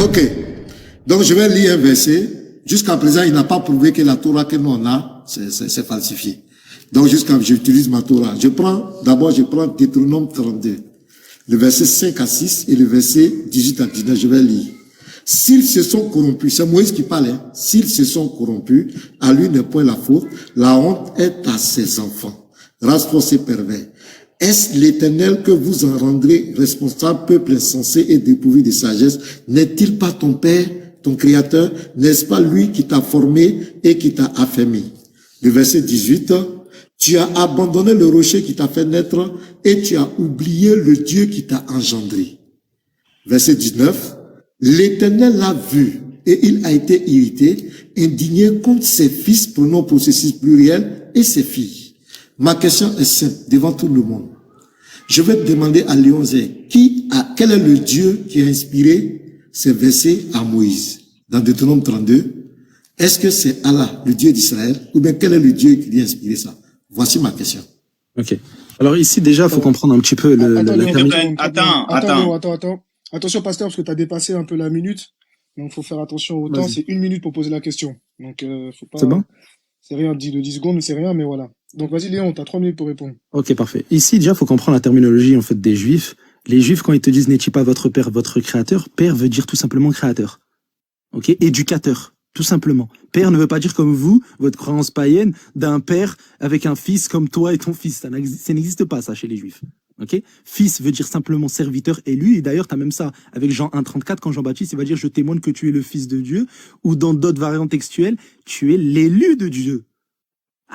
Ok. Donc, je vais lire un verset. Jusqu'à présent, il n'a pas prouvé que la Torah que nous on a, c'est falsifié. Donc, jusqu'à j'utilise ma Torah. Je prends Deutéronome 32. Le verset 5 à 6 et le verset 18 à 19. Je vais lire. S'ils se sont corrompus, c'est Moïse qui parlait, s'ils se sont corrompus, à lui n'est point la faute, la honte est à ses enfants. Race fausse et pervers. Est-ce l'Éternel que vous en rendrez responsable, peuple insensé et dépourvu de sagesse? N'est-il pas ton Père, ton Créateur? N'est-ce pas lui qui t'a formé et qui t'a affermi? Le verset 18, tu as abandonné le rocher qui t'a fait naître et tu as oublié le Dieu qui t'a engendré. Verset 19, l'Éternel l'a vu et il a été irrité, indigné contre ses fils, pronom possessif pluriel, et ses filles. Ma question est simple, devant tout le monde. Je vais te demander à Léon Zé, quel est le Dieu qui a inspiré ces versets à Moïse? Dans Deutéronome 32, est-ce que c'est Allah, le Dieu d'Israël, ou bien quel est le Dieu qui lui a inspiré ça? Voici ma question. Ok. Alors ici, déjà, il faut comprendre un petit peu Attends. Attention, pasteur, parce que tu as dépassé un peu la minute. Donc, faut faire attention au temps. C'est 1 minute pour poser la question. Donc, faut pas... C'est bon? C'est rien, de 10 secondes, c'est rien, mais voilà. Donc, vas-y, Léon, tu as 3 minutes pour répondre. Ok, parfait. Ici, déjà, il faut comprendre la terminologie, en fait, des Juifs. Les Juifs, quand ils te disent « N'est-il pas votre Père, votre Créateur », Père veut dire tout simplement créateur. Ok? Éducateur. Tout simplement. Père ne veut pas dire comme vous, votre croyance païenne, d'un père avec un fils comme toi et ton fils. Ça n'existe pas, ça, chez les Juifs. Ok? Fils veut dire simplement serviteur élu. Et d'ailleurs, tu as même ça avec Jean 1,34, quand Jean-Baptiste, il va dire « Je témoigne que tu es le fils de Dieu », ou dans d'autres variantes textuelles, tu es l'élu de Dieu.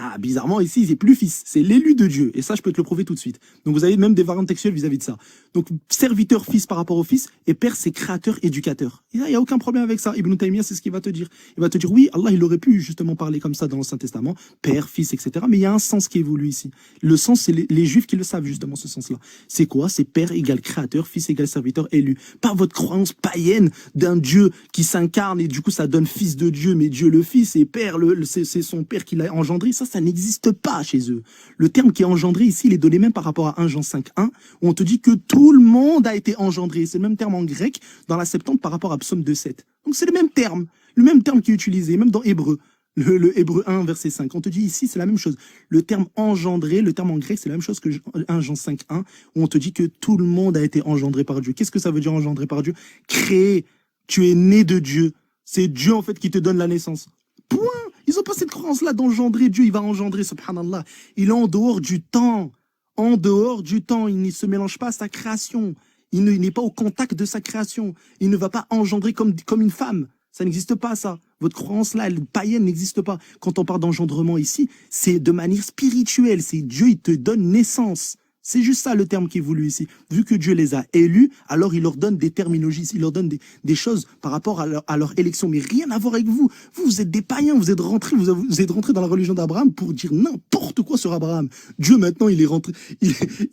Ah, bizarrement, ici, c'est plus fils, c'est l'élu de Dieu. Et ça, je peux te le prouver tout de suite. Donc, vous avez même des variantes textuelles vis-à-vis de ça. Donc, serviteur, fils par rapport au fils, et père, c'est créateur, éducateur. Et là, il n'y a aucun problème avec ça. Ibn Taymiyyah, c'est ce qu'il va te dire. Il va te dire, oui, Allah, il aurait pu justement parler comme ça dans l'Ancien Testament, père, fils, etc. Mais il y a un sens qui évolue ici. Le sens, c'est les Juifs qui le savent, justement, ce sens-là. C'est quoi? C'est père égale créateur, fils égale serviteur, élu. Pas votre croyance païenne d'un Dieu qui s'incarne et du coup, ça donne fils de Dieu, mais Dieu le fils et père, c'est son père qui l'a engendré. Ça n'existe pas chez eux. Le terme qui est engendré ici, il est donné même par rapport à 1 Jean 5.1, où on te dit que tout le monde a été engendré. C'est le même terme en grec dans la Septante par rapport à Psaume 2.7. Donc c'est le même terme qui est utilisé, même dans Hébreu. Le Hébreu 1, verset 5. On te dit ici, c'est la même chose. Le terme engendré, le terme en grec, c'est la même chose que 1 Jean 5.1, où on te dit que tout le monde a été engendré par Dieu. Qu'est-ce que ça veut dire engendré par Dieu? Créé. Tu es né de Dieu. C'est Dieu, en fait, qui te donne la naissance. Point. Ils n'ont pas cette croyance-là d'engendrer. Dieu, il va engendrer, subhanallah. Il est en dehors du temps. En dehors du temps. Il ne se mélange pas à sa création. Il n'est pas au contact de sa création. Il ne va pas engendrer comme une femme. Ça n'existe pas, ça. Votre croyance-là, elle païenne, n'existe pas. Quand on parle d'engendrement ici, c'est de manière spirituelle. C'est Dieu, il te donne naissance. C'est juste ça le terme qui est voulu ici. Vu que Dieu les a élus, alors il leur donne des terminologies, il leur donne des choses par rapport à leur élection. Mais rien à voir avec vous. Vous êtes des païens, vous êtes rentrés dans la religion d'Abraham pour dire n'importe quoi sur Abraham. Dieu, maintenant, il est rentré,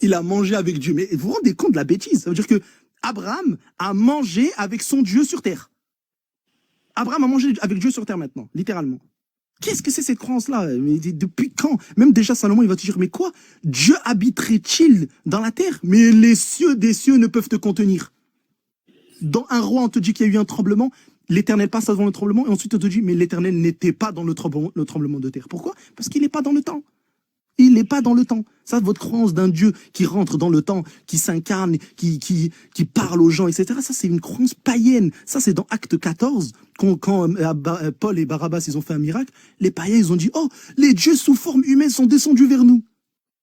il a mangé avec Dieu. Mais vous vous rendez compte de la bêtise? Ça veut dire que Abraham a mangé avec son Dieu sur terre. Abraham a mangé avec Dieu sur terre maintenant, littéralement. Qu'est-ce que c'est cette croyance-là? Mais depuis quand? Même déjà Salomon, il va te dire, mais quoi? Dieu habiterait-il dans la terre? Mais les cieux des cieux ne peuvent te contenir. Dans un roi, on te dit qu'il y a eu un tremblement, l'Éternel passe avant le tremblement, et ensuite on te dit, mais l'Éternel n'était pas dans le tremblement de terre. Pourquoi? Parce qu'il n'est pas dans le temps. Il n'est pas dans le temps. Ça, votre croyance d'un Dieu qui rentre dans le temps, qui s'incarne, qui parle aux gens, etc. Ça, c'est une croyance païenne. Ça, c'est dans Acte 14, quand Paul et Barabbas, ils ont fait un miracle. Les païens, ils ont dit, oh, les dieux sous forme humaine sont descendus vers nous.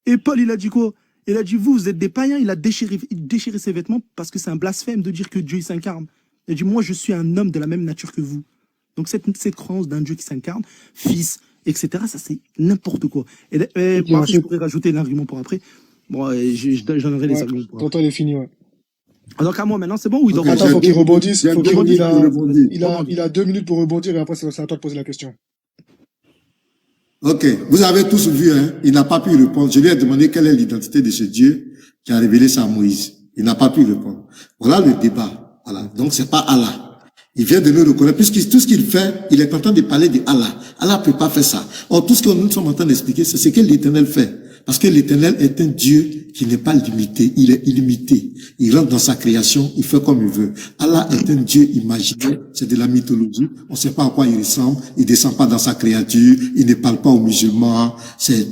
Et Paul, il a dit quoi? Il a dit, vous êtes des païens. Il a déchiré ses vêtements parce que c'est un blasphème de dire que Dieu, il s'incarne. Il a dit, moi, je suis un homme de la même nature que vous. Donc, cette croyance d'un Dieu qui s'incarne, fils, etc. Ça, c'est n'importe quoi. Et après, je pourrais rajouter l'argument pour après. Bon, j'en aurai les arguments pour après. Ton temps, il est fini, ouais. Donc, à moi, maintenant, c'est bon ou il doit Attends, faut qu'il rebondisse. Il a 2 minutes pour rebondir et après, c'est à toi de poser la question. Ok. Vous avez tous vu, hein. Il n'a pas pu répondre. Je lui ai demandé quelle est l'identité de ce Dieu qui a révélé ça à Moïse. Il n'a pas pu répondre. Voilà le débat. Voilà. Donc, c'est pas Allah. Il vient de nous reconnaître, puisque tout ce qu'il fait, il est en train de parler de Allah. Allah ne peut pas faire ça. Or, tout ce que nous sommes en train d'expliquer, c'est ce que l'Éternel fait. Parce que l'Éternel est un Dieu qui n'est pas limité, il est illimité. Il rentre dans sa création, il fait comme il veut. Allah est un Dieu imaginaire, c'est de la mythologie. On ne sait pas à quoi il ressemble, il descend pas dans sa créature, il ne parle pas aux musulmans,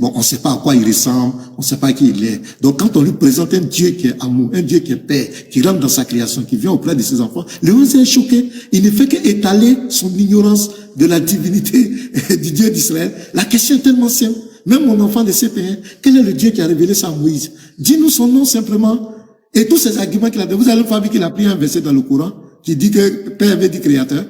on ne sait pas à quoi il ressemble, on ne sait pas qui il est. Donc quand on lui présente un Dieu qui est amour, un Dieu qui est paix, qui rentre dans sa création, qui vient auprès de ses enfants, le Léon est choqué. Il ne fait qu'étaler son ignorance de la divinité du Dieu d'Israël. La question est tellement simple. Même mon enfant de CP1, quel est le Dieu qui a révélé ça à Moïse? Dis-nous son nom simplement. Et tous ces arguments qu'il a donné, vous allez voir qu'il a pris un verset dans le Coran qui dit que Père veut dire créateur.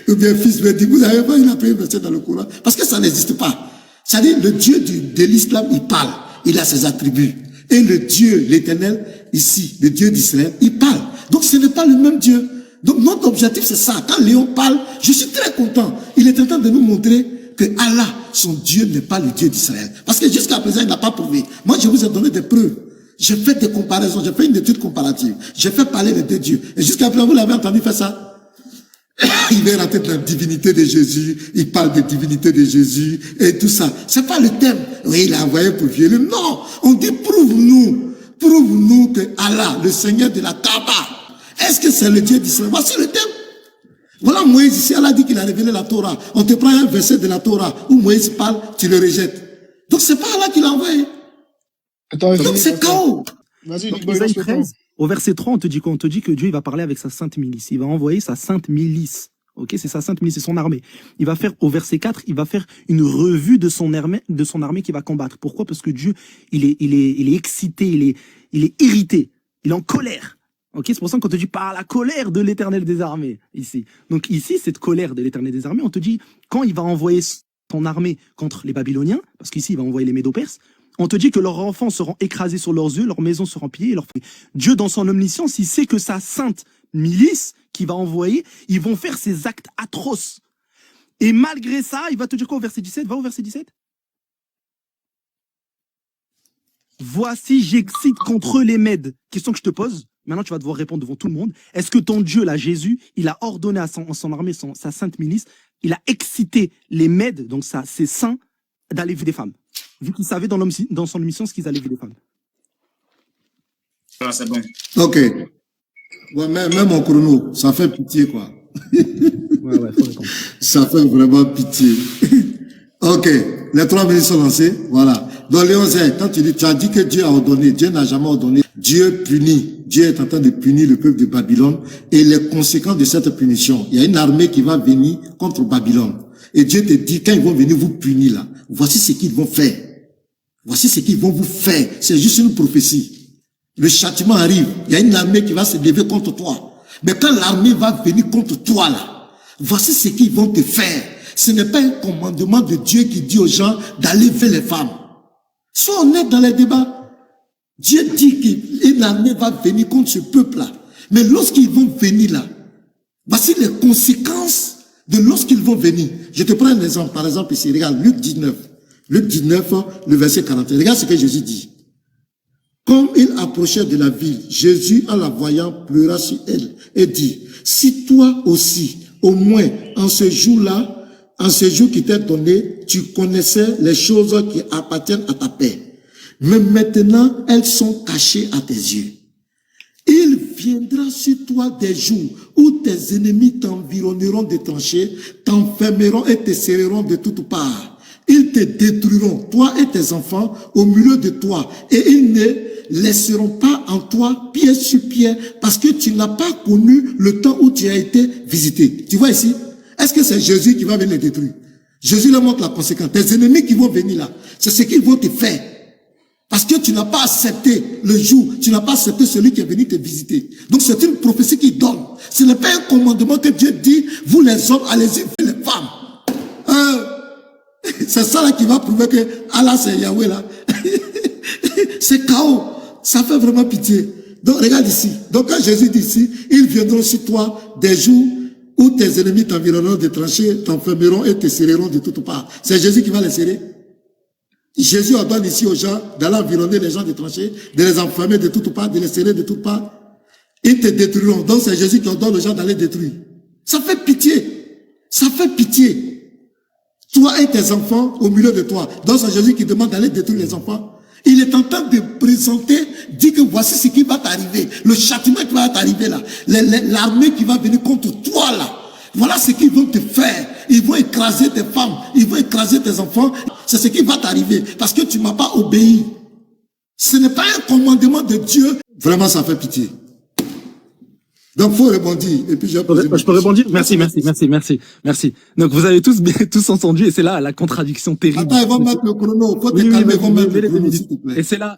Ou bien Fils veut dire, vous avez pas, il a pris un verset dans le Coran. Parce que ça n'existe pas. C'est-à-dire, le Dieu de l'islam, il parle. Il a ses attributs. Et le Dieu, l'Éternel, ici, le Dieu d'Israël, il parle. Donc ce n'est pas le même Dieu. Donc notre objectif, c'est ça. Quand Léon parle, je suis très content. Il est en train de nous montrer que Allah, son Dieu, n'est pas le Dieu d'Israël. Parce que jusqu'à présent, il n'a pas prouvé. Moi, je vous ai donné des preuves. J'ai fait des comparaisons, j'ai fait une étude comparative. J'ai fait parler les deux dieux. Et jusqu'à présent, vous l'avez entendu faire ça? Il vient rentrer dans la divinité de Jésus, il parle de divinité de Jésus et tout ça. C'est pas le thème. Oui, il a envoyé pour violer. Non, on dit prouve-nous que Allah, le Seigneur de la Kaaba, est-ce que c'est le Dieu d'Israël? Voici le thème. Voilà Moïse ici, Allah dit qu'il a révélé la Torah. On te prend un verset de la Torah où Moïse parle, tu le rejettes. Donc c'est pas Allah qui l'a envoyé. Attends, donc c'est chaos. Vas-y, Donc, Liboy, Isaïe lance le temps. 13, au verset 3, on te dit quoi? On te dit que Dieu, il va parler avec sa sainte milice. Il va envoyer sa sainte milice. Ok, c'est sa sainte milice, c'est son armée. Il va faire, au verset 4, il va faire une revue de son armée qui va combattre. Pourquoi? Parce que Dieu, il est excité, il est irrité, il est en colère. Ok, c'est pour ça qu'on te dit par la colère de l'Éternel des armées, ici. Donc ici, cette colère de l'Éternel des armées, on te dit, quand il va envoyer son armée contre les Babyloniens, parce qu'ici, il va envoyer les Médo-Perses, on te dit que leurs enfants seront écrasés sur leurs yeux, leurs maisons seront pillées, et Dieu, dans son omniscience, il sait que sa sainte milice qu'il va envoyer, ils vont faire ces actes atroces. Et malgré ça, il va te dire quoi au verset 17? Va au verset 17. Voici, j'excite contre les Mèdes. Question que je te pose. Maintenant, tu vas devoir répondre devant tout le monde. Est-ce que ton Dieu, là, Jésus, il a ordonné à son armée, sa sainte milice, il a excité les Mèdes, donc ses saints, d'aller vivre des femmes? Vu qu'il savait dans son mission ce qu'ils allaient vivre des femmes. Ah, c'est bon. Ok. Ouais, même en chrono, ça fait pitié, quoi. Ouais, faut répondre. Ça fait vraiment pitié. Ok. Les 3 minutes sont lancées. Voilà. Dans Léon, quand tu as dit que Dieu a ordonné, Dieu n'a jamais ordonné. Dieu punit. Dieu est en train de punir le peuple de Babylone. Et les conséquences de cette punition, il y a une armée qui va venir contre Babylone. Et Dieu te dit, quand ils vont venir vous punir là, voici ce qu'ils vont faire. Voici ce qu'ils vont vous faire. C'est juste une prophétie. Le châtiment arrive. Il y a une armée qui va se lever contre toi. Mais quand l'armée va venir contre toi là, voici ce qu'ils vont te faire. Ce n'est pas un commandement de Dieu qui dit aux gens d'aller vers les femmes. Sois honnête dans les débats. Dieu dit qu'une armée va venir contre ce peuple-là. Mais lorsqu'ils vont venir là, voici les conséquences de lorsqu'ils vont venir. Je te prends un exemple. Par exemple ici, regarde, Luc 19. Luc 19, le verset 41. Regarde ce que Jésus dit. Comme il approchait de la ville, Jésus, en la voyant, pleura sur elle et dit, si toi aussi, au moins en ce jour-là, en ce jour qui t'est donné, tu connaissais les choses qui appartiennent à ta paix. Mais maintenant, elles sont cachées à tes yeux. Il viendra sur toi des jours où tes ennemis t'environneront de tranchées, t'enfermeront et te serreront de toutes parts. Ils te détruiront, toi et tes enfants, au milieu de toi, et ils ne laisseront pas en toi pied sur pied, parce que tu n'as pas connu le temps où tu as été visité. Tu vois ici? Est-ce que c'est Jésus qui va venir les détruire? Jésus leur montre la conséquence. Tes ennemis qui vont venir là, c'est ce qu'ils vont te faire. Parce que tu n'as pas accepté le jour, tu n'as pas accepté celui qui est venu te visiter. Donc c'est une prophétie qui donne. Ce n'est pas un commandement que Dieu dit, vous les hommes, allez-y, vous les femmes. C'est ça là qui va prouver que Allah c'est Yahweh là. C'est chaos. Ça fait vraiment pitié. Donc regarde ici. Donc quand Jésus dit ici, ils viendront sur toi des jours où tes ennemis t'environneront de tranchées, t'enfermeront et te serreront de toutes parts. C'est Jésus qui va les serrer. Jésus ordonne ici aux gens d'aller environner les gens de tranchées, de les enfermer de toutes parts, de les serrer de toutes parts. Ils te détruiront. Donc c'est Jésus qui ordonne aux gens d'aller détruire. Ça fait pitié. Ça fait pitié. Toi et tes enfants au milieu de toi. Donc c'est Jésus qui demande d'aller détruire les enfants. Il est en train de présenter, dit que voici ce qui va t'arriver. Le châtiment qui va t'arriver là. L'armée qui va venir contre toi là. Voilà ce qu'ils vont te faire. Ils vont écraser tes femmes. Ils vont écraser tes enfants. C'est ce qui va t'arriver. Parce que tu ne m'as pas obéi. Ce n'est pas un commandement de Dieu. Vraiment, ça fait pitié. Donc, faut rebondir. Et puis, je peux rebondir? Merci. Donc, vous avez tous entendu, et c'est là la contradiction terrible. Attends, ils vont mettre le chrono. Faut te calmer, ils vont mettre le chrono, s'il te plaît. Et c'est là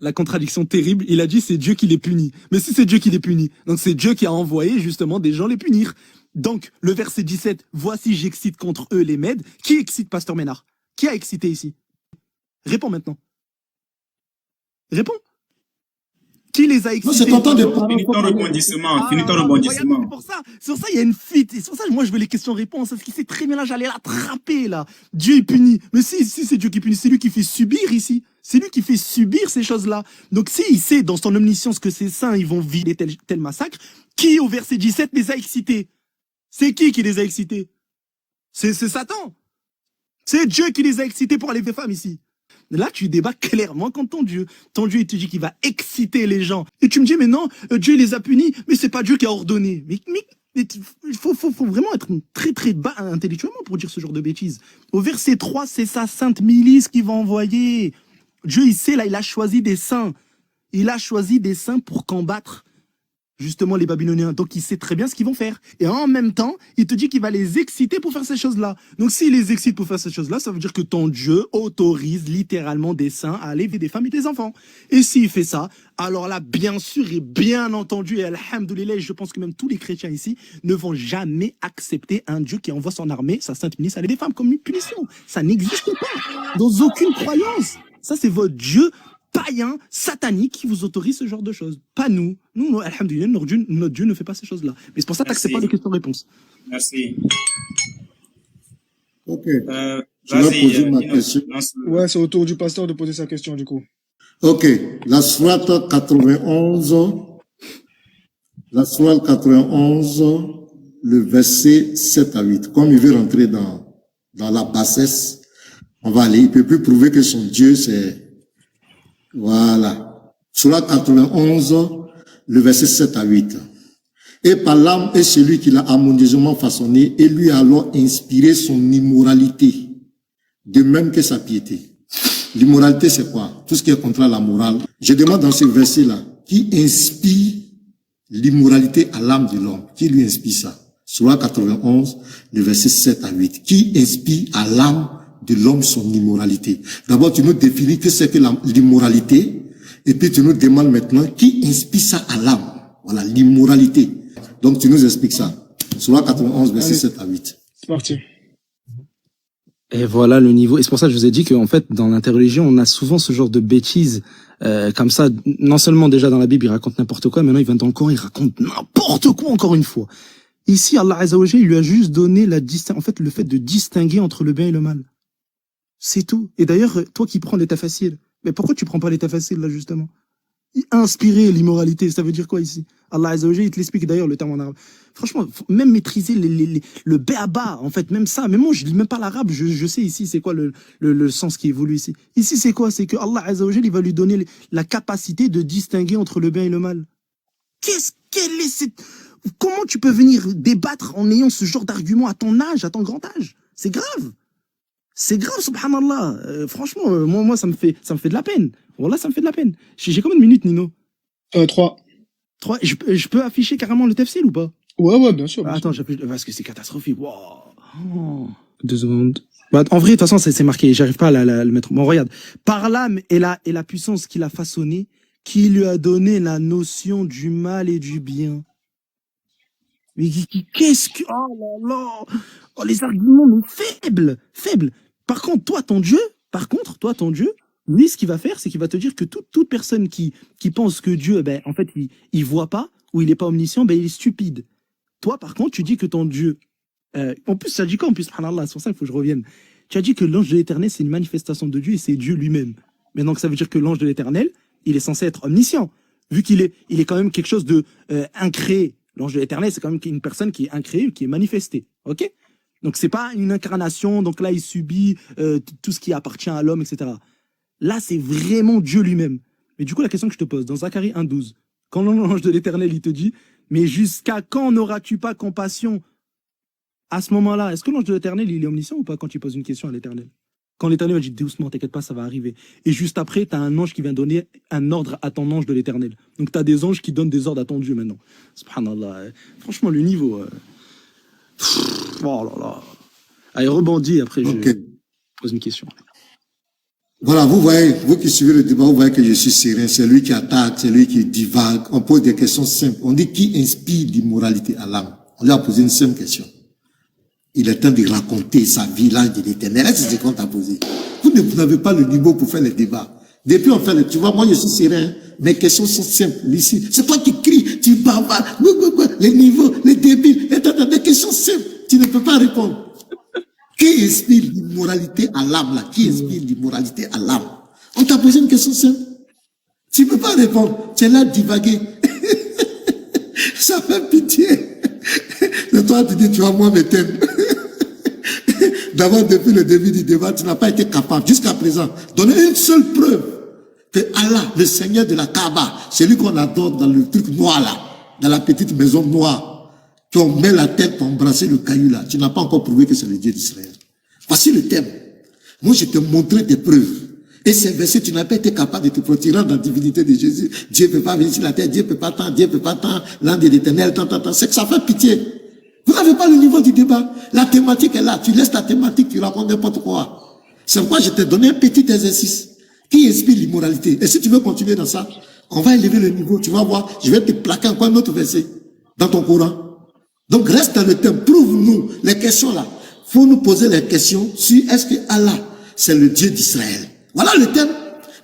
la contradiction terrible. Il a dit, c'est Dieu qui les punit. Mais si c'est Dieu qui les punit, donc c'est Dieu qui a envoyé, justement, des gens les punir. Donc, le verset 17, voici, j'excite contre eux les Mèdes. Qui excite Pasteur Ménard? Qui a excité ici? Réponds maintenant. Réponds. Qui les a excités? Non, c'est ton temps de parler. Finis ton rebondissement. C'est pour ça, il y a une fuite. C'est pour ça, moi, je veux les questions-réponses. Parce qu'il sait très bien, là, j'allais l'attraper, là. Dieu est puni. Mais si c'est Dieu qui punit, c'est lui qui fait subir ici. C'est lui qui fait subir ces choses-là. Donc, s'il sait dans son omniscience que ces saints, ils vont vivre tel massacre, qui, au verset 17, les a excités? C'est qui les a excités? C'est Satan. C'est Dieu qui les a excités pour aller des femmes ici. Là, tu débats clairement contre ton Dieu, il te dit qu'il va exciter les gens. Et tu me dis, mais non, Dieu les a punis, mais c'est pas Dieu qui a ordonné. Mais il faut vraiment être très, très bas intellectuellement pour dire ce genre de bêtises. Au verset 3, c'est sa sainte milice qui va envoyer. Dieu, il sait, là, il a choisi des saints. Il a choisi des saints pour combattre justement les Babyloniens. Donc, il sait très bien ce qu'ils vont faire. Et en même temps, il te dit qu'il va les exciter pour faire ces choses-là. Donc, s'il les excite pour faire ces choses-là, ça veut dire que ton Dieu autorise littéralement des saints à aller vivre des femmes et des enfants. Et s'il fait ça, alors là, bien sûr et bien entendu, et alhamdoulilah, je pense que même tous les chrétiens ici ne vont jamais accepter un Dieu qui envoie son armée, sa sainte milice, à aller des femmes comme une punition. Ça n'existe pas dans aucune croyance. Ça, c'est votre Dieu païen, satanique, qui vous autorise ce genre de choses. Pas nous. Nous, alhamdoulilah, notre Dieu ne fait pas ces choses-là. Mais c'est pour ça que tu n'acceptes pas les questions-réponses. Merci. Ok. Je vais poser ma question. Ouais, c'est au tour du pasteur de poser sa question, du coup. Ok. La sourate 91, le verset 7 à 8. Comme il veut rentrer dans la bassesse, on va aller. Il peut plus prouver que son Dieu, c'est... Voilà. Sourate 91, le verset 7 à 8. Et par l'âme est celui qui l'a harmonieusement façonné et lui a alors inspiré son immoralité, de même que sa piété. L'immoralité, c'est quoi? Tout ce qui est contre la morale. Je demande dans ce verset-là, qui inspire l'immoralité à l'âme de l'homme? Qui lui inspire ça? Sourate 91, le verset 7 à 8. Qui inspire à l'âme de l'homme son immoralité? D'abord, tu nous définis que c'est que l'immoralité, et puis tu nous demandes maintenant qui inspire ça à l'âme. Voilà, l'immoralité. Donc, tu nous expliques ça. Sourate 91, verset 7 à 8. C'est parti. Et voilà le niveau. Et c'est pour ça que je vous ai dit qu'en fait, dans l'interreligion, on a souvent ce genre de bêtises comme ça. Non seulement déjà dans la Bible, il raconte n'importe quoi, maintenant il va dans le Coran, il raconte n'importe quoi encore une fois. Ici, Allah Azza wa Jalla, il lui a juste donné en fait, le fait de distinguer entre le bien et le mal. C'est tout. Et d'ailleurs, toi qui prends l'état facile, mais pourquoi tu prends pas l'état facile là justement? Inspirer l'immoralité, ça veut dire quoi ici? Allah Azza wa Jalla, il te l'explique d'ailleurs le terme en arabe. Franchement, faut même maîtriser le béaba, en fait, même ça. Mais moi, je lis même pas l'arabe, je sais ici c'est quoi le sens qui évolue ici. Ici, c'est quoi? C'est que Allah Azza wa Jalla, il va lui donner la capacité de distinguer entre le bien et le mal. Comment tu peux venir débattre en ayant ce genre d'argument à ton âge, à ton grand âge? C'est grave. C'est grave, subhanallah. Franchement, moi, ça me fait de la peine. Wallah, ça me fait de la peine. J'ai combien de minutes, Nino? 3. 3. Je peux afficher carrément le tafsir ou pas? Ouais, bien sûr. Attends, j'appuie, parce que c'est catastrophique. Wow. 2 secondes. Bah, en vrai, de toute façon, c'est marqué. J'arrive pas à le mettre. Bon, regarde. Par l'âme et la puissance qu'il a façonné, qui lui a donné la notion du mal et du bien. Mais qu'est-ce que... Oh là là. Oh, les arguments, mais faibles. Par contre, toi, ton Dieu, lui, ce qu'il va faire, c'est qu'il va te dire que toute personne qui pense que Dieu, en fait, il voit pas, ou il est pas omniscient, il est stupide. Toi, par contre, tu dis que ton Dieu, en plus, ça dit quoi? En plus, subhanallah, c'est pour ça qu'il faut que je revienne. Tu as dit que l'ange de l'éternel, c'est une manifestation de Dieu et c'est Dieu lui-même. Mais donc, ça veut dire que l'ange de l'éternel, il est censé être omniscient. Vu qu'il est quand même quelque chose de incréé. L'ange de l'éternel, c'est quand même une personne qui est incréée, qui est manifestée. Ok? Donc c'est pas une incarnation, donc là il subit tout ce qui appartient à l'homme, etc. Là c'est vraiment Dieu lui-même. Mais du coup la question que je te pose, dans Zacharie 1,12, quand l'ange de l'Éternel il te dit, mais jusqu'à quand n'auras-tu pas compassion? À ce moment-là, est-ce que l'ange de l'Éternel il est omniscient ou pas quand il pose une question à l'Éternel? Quand l'Éternel va dire doucement, t'inquiète pas, ça va arriver. Et juste après, tu as un ange qui vient donner un ordre à ton ange de l'Éternel. Donc tu as des anges qui donnent des ordres à ton Dieu maintenant. Subhanallah. Franchement, le niveau. Oh là là. Allez, rebondis, après je pose une question. Voilà, vous voyez, vous qui suivez le débat, vous voyez que je suis serein. C'est lui qui attaque, c'est lui qui divague. On pose des questions simples. On dit qui inspire l'immoralité à l'âme. On lui a posé une simple question. Il est temps de raconter sa vie, l'ange de l'Éternel. C'est ce qu'on t'a posé. Vous n'avez pas le niveau pour faire les débats. Depuis on fait tu vois, moi je suis serein. Mes questions sont simples ici. C'est toi qui cries, tu bavardes, les niveaux, les débiles, des questions simples. Tu ne peux pas répondre. Qui inspire l'immoralité à l'âme là? Qui inspire l'immoralité à l'âme? On t'a posé une question simple. Tu ne peux pas répondre. Tu es là divaguer. Ça fait pitié. Et toi tu dis, tu vois, moi me t'aime. D'abord, depuis le début du débat, tu n'as pas été capable, jusqu'à présent, donner une seule preuve que Allah, le Seigneur de la Kaaba, celui qu'on adore dans le truc noir là, dans la petite maison noire, qu'on met la tête pour embrasser le caillou là, tu n'as pas encore prouvé que c'est le Dieu d'Israël. Voici le thème. Moi, je te montrais des preuves. Et ces versets, tu n'as pas été capable de te protéger dans la divinité de Jésus. Dieu ne peut pas venir sur la terre, Dieu ne peut pas tant, Dieu ne peut pas tant, l'âme de l'Éternel, tant. C'est que ça fait pitié. Vous n'avez pas le niveau du débat. La thématique est là. Tu laisses ta thématique, tu racontes n'importe quoi. C'est pourquoi je t'ai donné un petit exercice qui inspire l'immoralité. Et si tu veux continuer dans ça, on va élever le niveau. Tu vas voir, je vais te plaquer encore un autre verset dans ton Coran. Donc reste dans le thème. Prouve-nous les questions là. Faut nous poser les questions sur est-ce que Allah, c'est le Dieu d'Israël. Voilà le thème.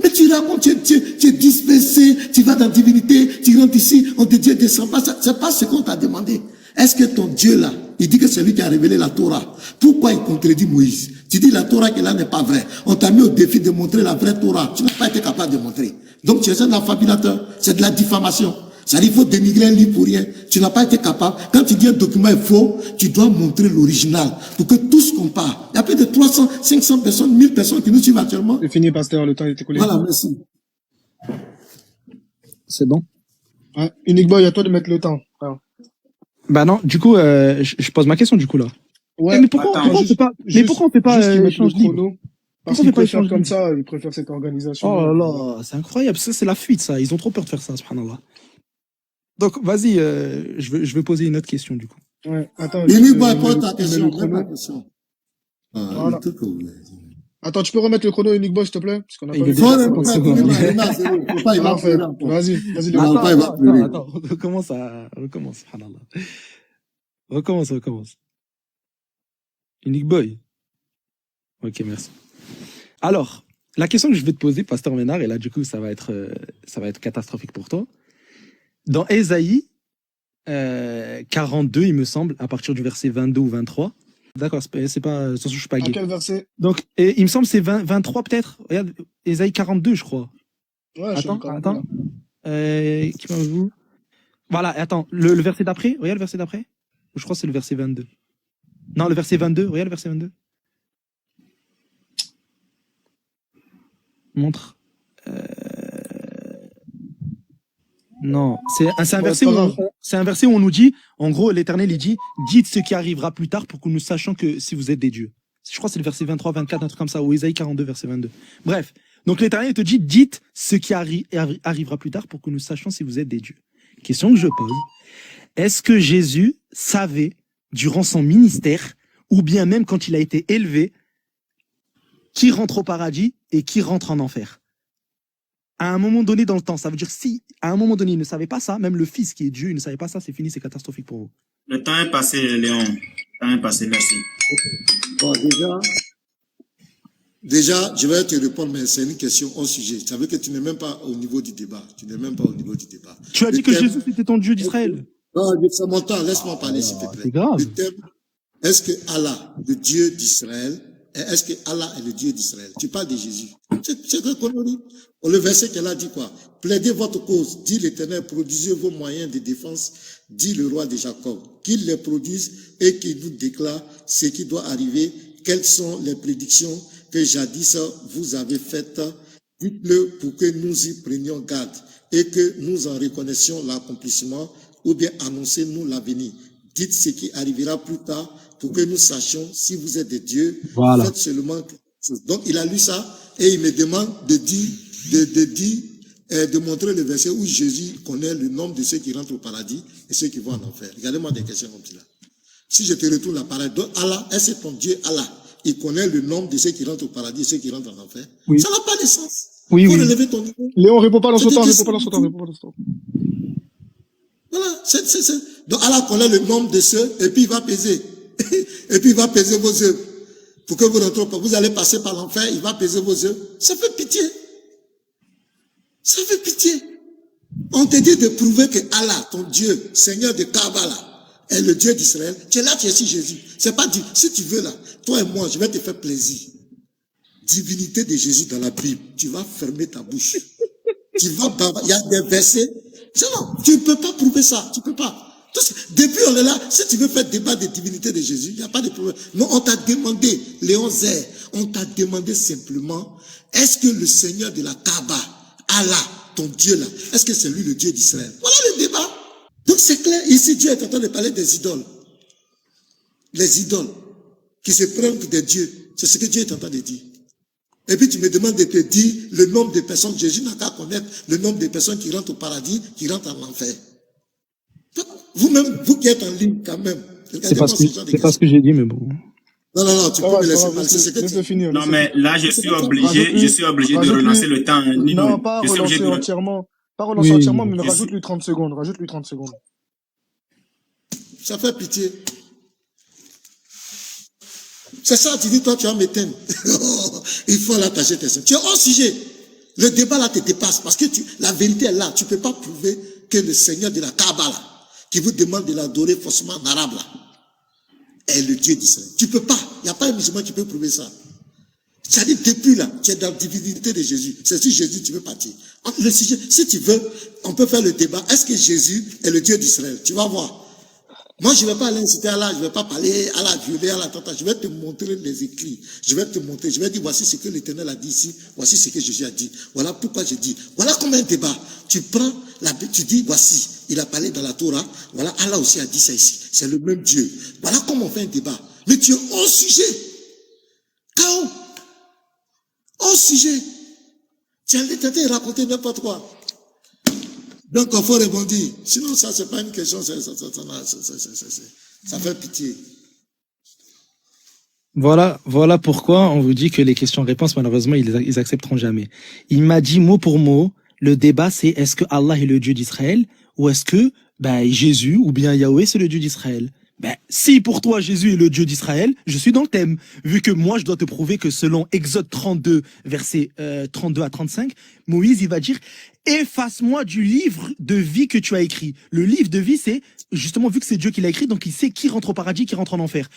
Mais tu racontes, tu es dispersé, tu vas dans la divinité, tu rentres ici, on te dit descend pas. C'est pas ce qu'on t'a demandé. Est-ce que ton Dieu là, il dit que c'est lui qui a révélé la Torah? Pourquoi il contredit Moïse? Tu dis la Torah qui là n'est pas vraie. On t'a mis au défi de montrer la vraie Torah. Tu n'as pas été capable de montrer. Donc tu es un affabulateur. C'est de la diffamation. Ça dit, il faut dénigrer un livre pour rien. Tu n'as pas été capable. Quand tu dis un document est faux, tu dois montrer l'original pour que tous comparent. Il y a plus de 300, 500 personnes, 1000 personnes qui nous suivent actuellement. C'est fini, pasteur, le temps est écoulé. Voilà, merci. C'est bon? Ouais. Unique Boy, à toi de mettre le temps. Alors. Bah non, du coup, je pose ma question du coup là. Ouais. Mais pourquoi on fait pas, échange libre? Parce qu'ils préfèrent comme ça, ils préfèrent cette organisation. Oh là là, c'est incroyable, ça c'est la fuite ça, ils ont trop peur de faire ça, subhanallah. Donc vas-y, je vais poser une autre question du coup. Ouais, attends. Unique Boy, pose ta question. Voilà. Attends, tu peux remettre le chrono Unique Boy, s'il te plaît? Parce qu'on a pas Vas-y, Attends, recommence, subhanallah. Recommence. Unique Boy. Ok, merci. Alors, la question que je vais te poser, Pasteur Ménard, et là, du coup, ça va être catastrophique pour toi. Dans Ésaïe 42, il me semble, à partir du verset 22 ou 23. D'accord, c'est pas, je suis pas gay. À quel verset? Donc, et, il me semble que c'est 23 peut-être. Regarde, Ésaïe 42, je crois. Ouais, attends. Qui m'avoue? Voilà, attends, le verset d'après, regarde le verset d'après. Je crois que c'est le verset 22. Non, le verset 22, regarde le verset 22. Montre. Non, c'est un verset où on nous dit, en gros, l'Éternel, il dit, dites ce qui arrivera plus tard pour que nous sachions que si vous êtes des dieux. Je crois que c'est le verset 23, 24, un truc comme ça, ou Ésaïe 42, verset 22. Bref. Donc l'Éternel te dit, dites ce qui arrivera plus tard pour que nous sachions si vous êtes des dieux. Question que je pose. Est-ce que Jésus savait, durant son ministère, ou bien même quand il a été élevé, qui rentre au paradis et qui rentre en enfer? À un moment donné dans le temps, ça veut dire si, à un moment donné, il ne savait pas ça, même le Fils qui est Dieu, il ne savait pas ça, c'est fini, c'est catastrophique pour vous. Le temps est passé, Léon. Le temps est passé, merci. Bon, déjà, je vais te répondre, mais c'est une question au sujet. Ça veut dire que tu n'es même pas au niveau du débat. Tu as dit que Jésus était ton Dieu d'Israël. Non, c'est mon temps, laisse-moi parler, s'il te plaît. C'est grave. Le thème, est-ce que Allah, le Dieu d'Israël, est-ce que Allah est le Dieu d'Israël? Tu parles de Jésus. C'est quoi qu'on dit? Le verset qu'elle a dit quoi? Plaidez votre cause, dit l'Éternel, produisez vos moyens de défense, dit le roi de Jacob, qu'il les produise et qu'il nous déclare ce qui doit arriver, quelles sont les prédictions que jadis vous avez faites, dites-le pour que nous y prenions garde et que nous en reconnaissions l'accomplissement, ou bien annoncez-nous l'avenir. Dites ce qui arrivera plus tard pour que nous sachions si vous êtes des dieux. Voilà. Faites seulement quelque chose. Donc il a lu ça et il me demande de montrer le verset où Jésus connaît le nombre de ceux qui rentrent au paradis et ceux qui vont en enfer. Regardez-moi des questions comme cela. Si je te retourne la parole, donc Allah, est-ce que ton Dieu Allah, il connaît le nombre de ceux qui rentrent au paradis et ceux qui rentrent en enfer? Oui. Ça n'a pas de sens. Oui, Faut oui. relever ton niveau. Léon, réponds pas dans son temps, C'est-à-dire, réponds pas dans son temps, réponds pas dans son temps. Voilà, donc Allah connaît le nombre de ceux, et puis il va peser. Et puis il va peser vos œuvres. Pour que vous rentrez pas, vous allez passer par l'enfer, il va peser vos œuvres. Ça fait pitié. Ça fait pitié. On te dit de prouver que Allah, ton Dieu, Seigneur de Kaaba, est le Dieu d'Israël. Tu es là, tu es ici Jésus. C'est pas dit, si tu veux là, toi et moi, je vais te faire plaisir. Divinité de Jésus dans la Bible, tu vas fermer ta bouche. Tu vas, il y a des versets. Non, tu ne peux pas prouver ça, tu peux pas. Depuis on est là, si tu veux faire débat de divinité de Jésus, il n'y a pas de problème. Non, on t'a demandé, Léon Zère, on t'a demandé simplement, est-ce que le Seigneur de la Kaaba, Allah, ton Dieu là, est-ce que c'est lui le Dieu d'Israël? Voilà le débat. Donc c'est clair, ici Dieu est en train de parler des idoles. Les idoles, qui se prennent pour des dieux. C'est ce que Dieu est en train de dire. Et puis tu me demandes de te dire le nombre de personnes, Jésus n'a qu'à connaître le nombre de personnes qui rentrent au paradis, qui rentrent en enfer. Vous-même, vous qui êtes en ligne quand même. C'est pas ce que j'ai dit, mais bon. Non, tu peux me laisser parler. C'est ce que tu finir. Non, mais là, je suis obligé de relancer le temps. Nino, non, pas relancer entièrement. Pas relancer entièrement, mais rajoute-lui 30 secondes. Rajoute-lui 30 secondes. Ça fait pitié. C'est ça, tu dis, toi, tu vas m'éteindre. Il faut l'attacher tes seins. Tu es hors sujet. Le débat là te dépasse parce que la vérité est là. Tu peux pas prouver que le Seigneur de la Kaaba là, qui vous demande de l'adorer forcément en arabe là, est le Dieu d'Israël. Tu peux pas. Il n'y a pas un musulman qui peut prouver ça. C'est-à-dire, depuis là, tu es dans la divinité de Jésus. C'est si Jésus, tu veux partir. Le sujet, si tu veux, on peut faire le débat. Est-ce que Jésus est le Dieu d'Israël? Tu vas voir. Moi, je ne vais pas aller inciter Allah, je ne vais pas parler à la violer, à la tenter. Je vais te montrer les écrits. Je vais te montrer. Je vais dire, voici ce que l'Éternel a dit ici. Voici ce que Jésus a dit. Voilà pourquoi je dis. Voilà comme un débat. Tu prends tu dis, voici, il a parlé dans la Torah. Voilà, Allah aussi a dit ça ici. C'est le même Dieu. Voilà comment on fait un débat. Mais tu es hors sujet. Chaos. Hors sujet. Tu es en train de raconter n'importe quoi. Donc, il faut rebondir. Sinon, ça, c'est pas une question, ça fait pitié. Voilà pourquoi on vous dit que les questions-réponses, malheureusement, ils accepteront jamais. Il m'a dit mot pour mot, le débat, c'est est-ce que Allah est le Dieu d'Israël ou est-ce que Jésus ou bien Yahweh, c'est le Dieu d'Israël? Si pour toi Jésus est le Dieu d'Israël, je suis dans le thème. Vu que moi, je dois te prouver que selon Exode 32, versets 32 à 35, Moïse, il va dire « Efface-moi du livre de vie que tu as écrit ». Le livre de vie, c'est justement, vu que c'est Dieu qui l'a écrit, donc il sait qui rentre au paradis, qui rentre en enfer.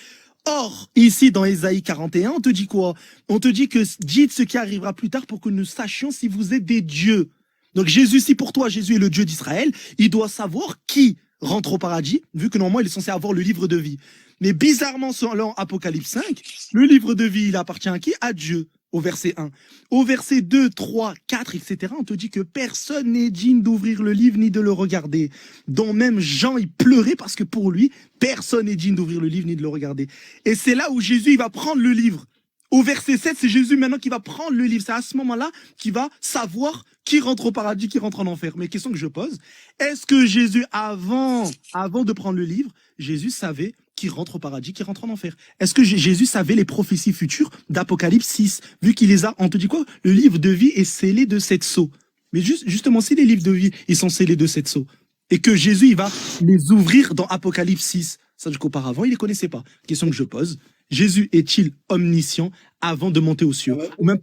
Or, ici, dans Ésaïe 41, on te dit quoi? On te dit que dites ce qui arrivera plus tard pour que nous sachions si vous êtes des dieux. Donc Jésus, si pour toi, Jésus est le Dieu d'Israël, il doit savoir qui rentre au paradis, vu que normalement il est censé avoir le livre de vie. Mais bizarrement, selon Apocalypse 5, le livre de vie, il appartient à qui? À Dieu, au verset 1. Au verset 2, 3, 4, etc., on te dit que personne n'est digne d'ouvrir le livre ni de le regarder. Dont même Jean, il pleurait parce que pour lui, personne n'est digne d'ouvrir le livre ni de le regarder. Et c'est là où Jésus, il va prendre le livre. Au verset 7, c'est Jésus maintenant qui va prendre le livre. C'est à ce moment-là qu'il va savoir qui rentre au paradis, qui rentre en enfer. Mais question que je pose, est-ce que Jésus, avant de prendre le livre, Jésus savait qui rentre au paradis, qui rentre en enfer? Est-ce que Jésus savait les prophéties futures d'Apocalypse 6? Vu qu'il les a, on te dit quoi? Le livre de vie est scellé de 7 sceaux. Mais justement, si les livres de vie, ils sont scellés de 7 sceaux, et que Jésus, il va les ouvrir dans Apocalypse 6, ça veut dire qu'auparavant, il les connaissait pas. Question que je pose. Jésus est-il omniscient avant de monter aux cieux? Ou même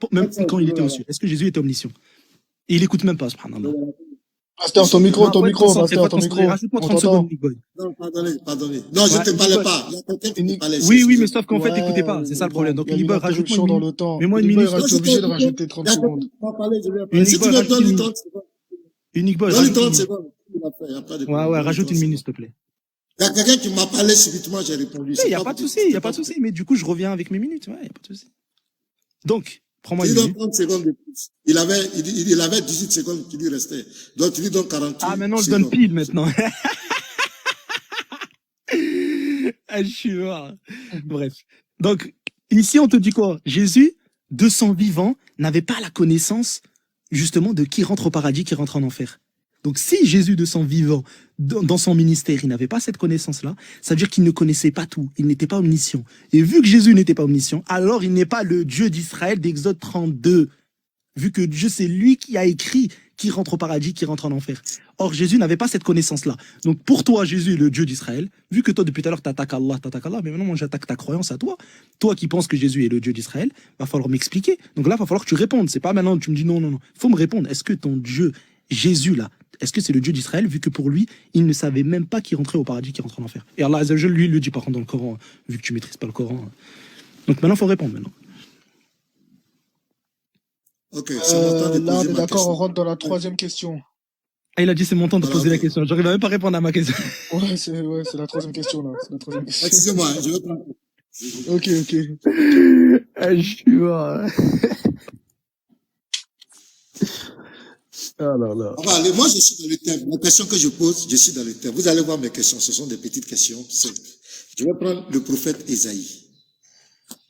quand il était aux cieux? Est-ce que Jésus est omniscient? Et il écoute même pas, subhanallah. Pasteur, ton micro, pasteur, ton micro. Rajoute-moi 30 secondes, Nick Boy. Non, pardonnez. Non, je ne te parlais pas. Il y a quelqu'un qui te parlait. Oui, mais sauf qu'en fait, t'écoutais pas. C'est ça le problème. Donc, Nick Boy, rajoute-moi une minute. Mets-moi une minute. Il reste obligé de rajouter 30 secondes. Si tu veux, donne-lui 30 secondes. Unique Boy, donne-lui 30 secondes. Ouais, rajoute une minute, s'il te plaît. Il y a quelqu'un qui m'a parlé subitement, j'ai répondu. Il n'y a pas de souci, il n'y a pas de souci. Mais du coup, je reviens avec mes minutes. Ouais, il n'y a pas de souci. Donc, prends-moi Il une lui donne minute. 30 secondes de plus. Il avait 18 secondes qui lui restaient. Donc, tu lui donnes 48 Ah, maintenant, je secondes. donne pile, maintenant. Ah, je suis mort. Bref. Donc, ici, on te dit quoi? Jésus, de son vivant, n'avait pas la connaissance, justement, de qui rentre au paradis, qui rentre en enfer. Donc, si Jésus, de son vivant, dans son ministère, il n'avait pas cette connaissance-là, ça veut dire qu'il ne connaissait pas tout. Il n'était pas omniscient. Et vu que Jésus n'était pas omniscient, alors il n'est pas le Dieu d'Israël d'Exode 32. Vu que Dieu, c'est lui qui a écrit qui rentre au paradis, qui rentre en enfer. Or, Jésus n'avait pas cette connaissance-là. Donc, pour toi, Jésus est le Dieu d'Israël. Vu que toi, depuis tout à l'heure, t'attaques Allah, mais maintenant, moi, j'attaque ta croyance à toi. Toi qui penses que Jésus est le Dieu d'Israël, va falloir m'expliquer. Donc là, va falloir que tu répondes. C'est pas maintenant, tu me dis non, non, non. Faut me répondre. Est-ce que ton Dieu, Jésus, là, est-ce que c'est le Dieu d'Israël, vu que pour lui, il ne savait même pas qui rentrait au paradis, qui rentrait en enfer. Et Allah Azzawajal, lui, il le dit par contre dans le Coran, vu que tu maîtrises pas le Coran. Donc maintenant, faut répondre maintenant. Ok, c'est mon temps de Là, on poser est ma d'accord, question. on rentre dans la troisième question. Ah, il a dit c'est mon temps de Voilà, poser la ok. question. J'arrive à même pas à répondre à ma question. Ouais, c'est la troisième question, là. C'est la troisième question. Excusez-moi, je vais prendre. Ok. Ah, je suis mort. Ah là là. On va aller. Moi, je suis dans le thème. La question que je pose, je suis dans le thème. Vous allez voir mes questions. Ce sont des petites questions simples. Je vais prendre le prophète Ésaïe.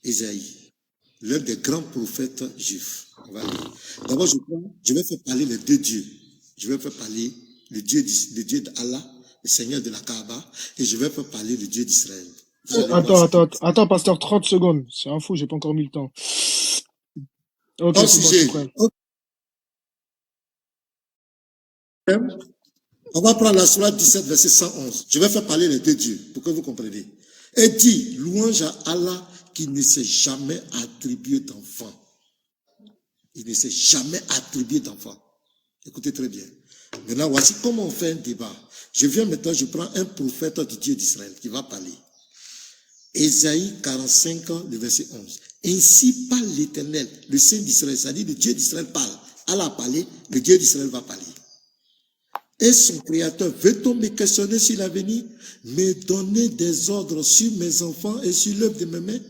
Ésaïe, l'un des grands prophètes juifs. On va lire. D'abord, je vais faire parler les deux dieux. Je vais faire parler le Dieu d'Allah, le Seigneur de la Kaaba, et je vais faire parler le Dieu d'Israël. Vous allez voir, Attends, pasteur, 30 secondes. C'est un fou, j'ai pas encore mis le temps. Ok, Hors c'est bon, je sujet. suis prêt. On va prendre la sourate 17, verset 111. Je vais faire parler les deux dieux pour que vous compreniez. Et dit, louange à Allah qui ne s'est jamais attribué d'enfant. Il ne s'est jamais attribué d'enfant. Écoutez très bien. Maintenant, voici comment on fait un débat. Je viens maintenant, je prends un prophète du Dieu d'Israël qui va parler. Ésaïe 45, le verset 11. Ainsi parle l'Éternel, le Saint d'Israël, c'est-à-dire le Dieu d'Israël parle. Allah a parlé, le Dieu d'Israël va parler. Et son créateur, veut-on me questionner sur l'avenir, me donner des ordres sur mes enfants et sur l'œuvre de mes mains?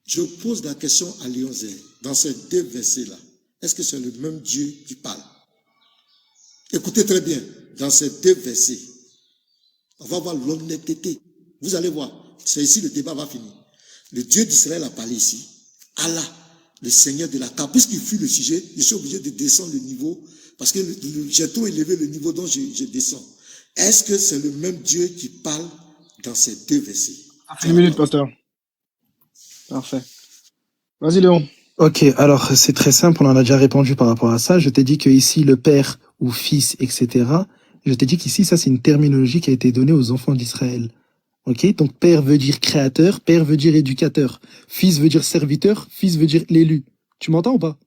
Je pose la question à Lionzé, dans ces deux versets-là. Est-ce que c'est le même Dieu qui parle? Écoutez très bien, dans ces deux versets, on va voir l'honnêteté. Vous allez voir, c'est ici le débat va finir. Le Dieu d'Israël a parlé ici. Allah, le Seigneur de la Kaaba. Puisqu'il fut le sujet, je suis obligé de descendre le niveau, parce que j'ai trop élevé le niveau dont je descends. Est-ce que c'est le même Dieu qui parle dans ces deux versets? Une minute, pasteur. Parfait. Vas-y, Léon. Ok, alors c'est très simple, on en a déjà répondu par rapport à ça. Je t'ai dit que ici le père ou fils, etc. Je t'ai dit qu'ici ça c'est une terminologie qui a été donnée aux enfants d'Israël. Ok, donc père veut dire créateur, père veut dire éducateur, fils veut dire serviteur, fils veut dire l'élu. Tu m'entends ou pas?